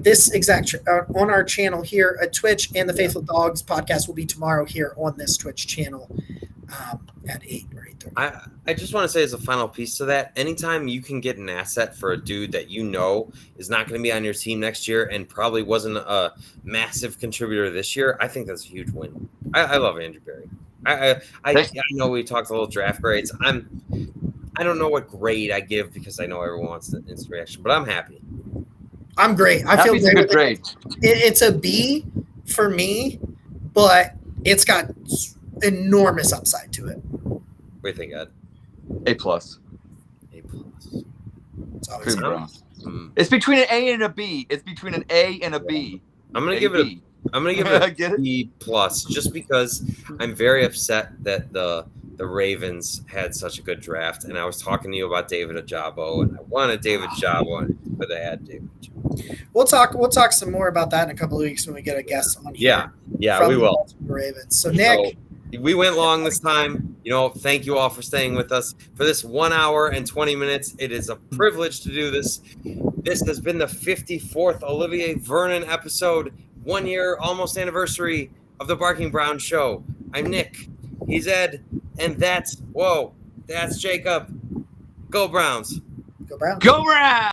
Speaker 1: this on our channel here at Twitch, and the Faithful Dogs podcast will be tomorrow here on this Twitch channel at 8 or 8:30.
Speaker 2: I just want to say as a final piece to that, anytime you can get an asset for a dude that you know is not going to be on your team next year and probably wasn't a massive contributor this year, I think that's a huge win. I love Andrew Berry. I know we talked a little draft grades. I don't know what grade I give because I know everyone wants the instant reaction, but I'm happy.
Speaker 1: I'm great. I feel
Speaker 3: good grade.
Speaker 1: It's a B for me, but it's got enormous upside to it.
Speaker 2: What do you think, Ed?
Speaker 3: A+.
Speaker 1: It's always
Speaker 3: It's between an A and a B. It's between an A and a B.
Speaker 2: I'm gonna give it a B+, just because I'm very upset that the Ravens had such a good draft, and I was talking to you about David Ojabo, and I wanted David Ojabo, but they had David Ojabo.
Speaker 1: We'll talk some more about that in a couple of weeks when we get a guest on here.
Speaker 2: Yeah, we will.
Speaker 1: Ravens. So Nick,
Speaker 2: we went long this time. Thank you all for staying with us for this 1 hour and 20 minutes. It is a privilege to do this. This has been the 54th Olivier Vernon episode, 1 year almost anniversary of the Barking Brown Show. I'm Nick. He's Ed, and that's Jacob. Go Browns.
Speaker 1: Go Browns.
Speaker 3: Go Browns!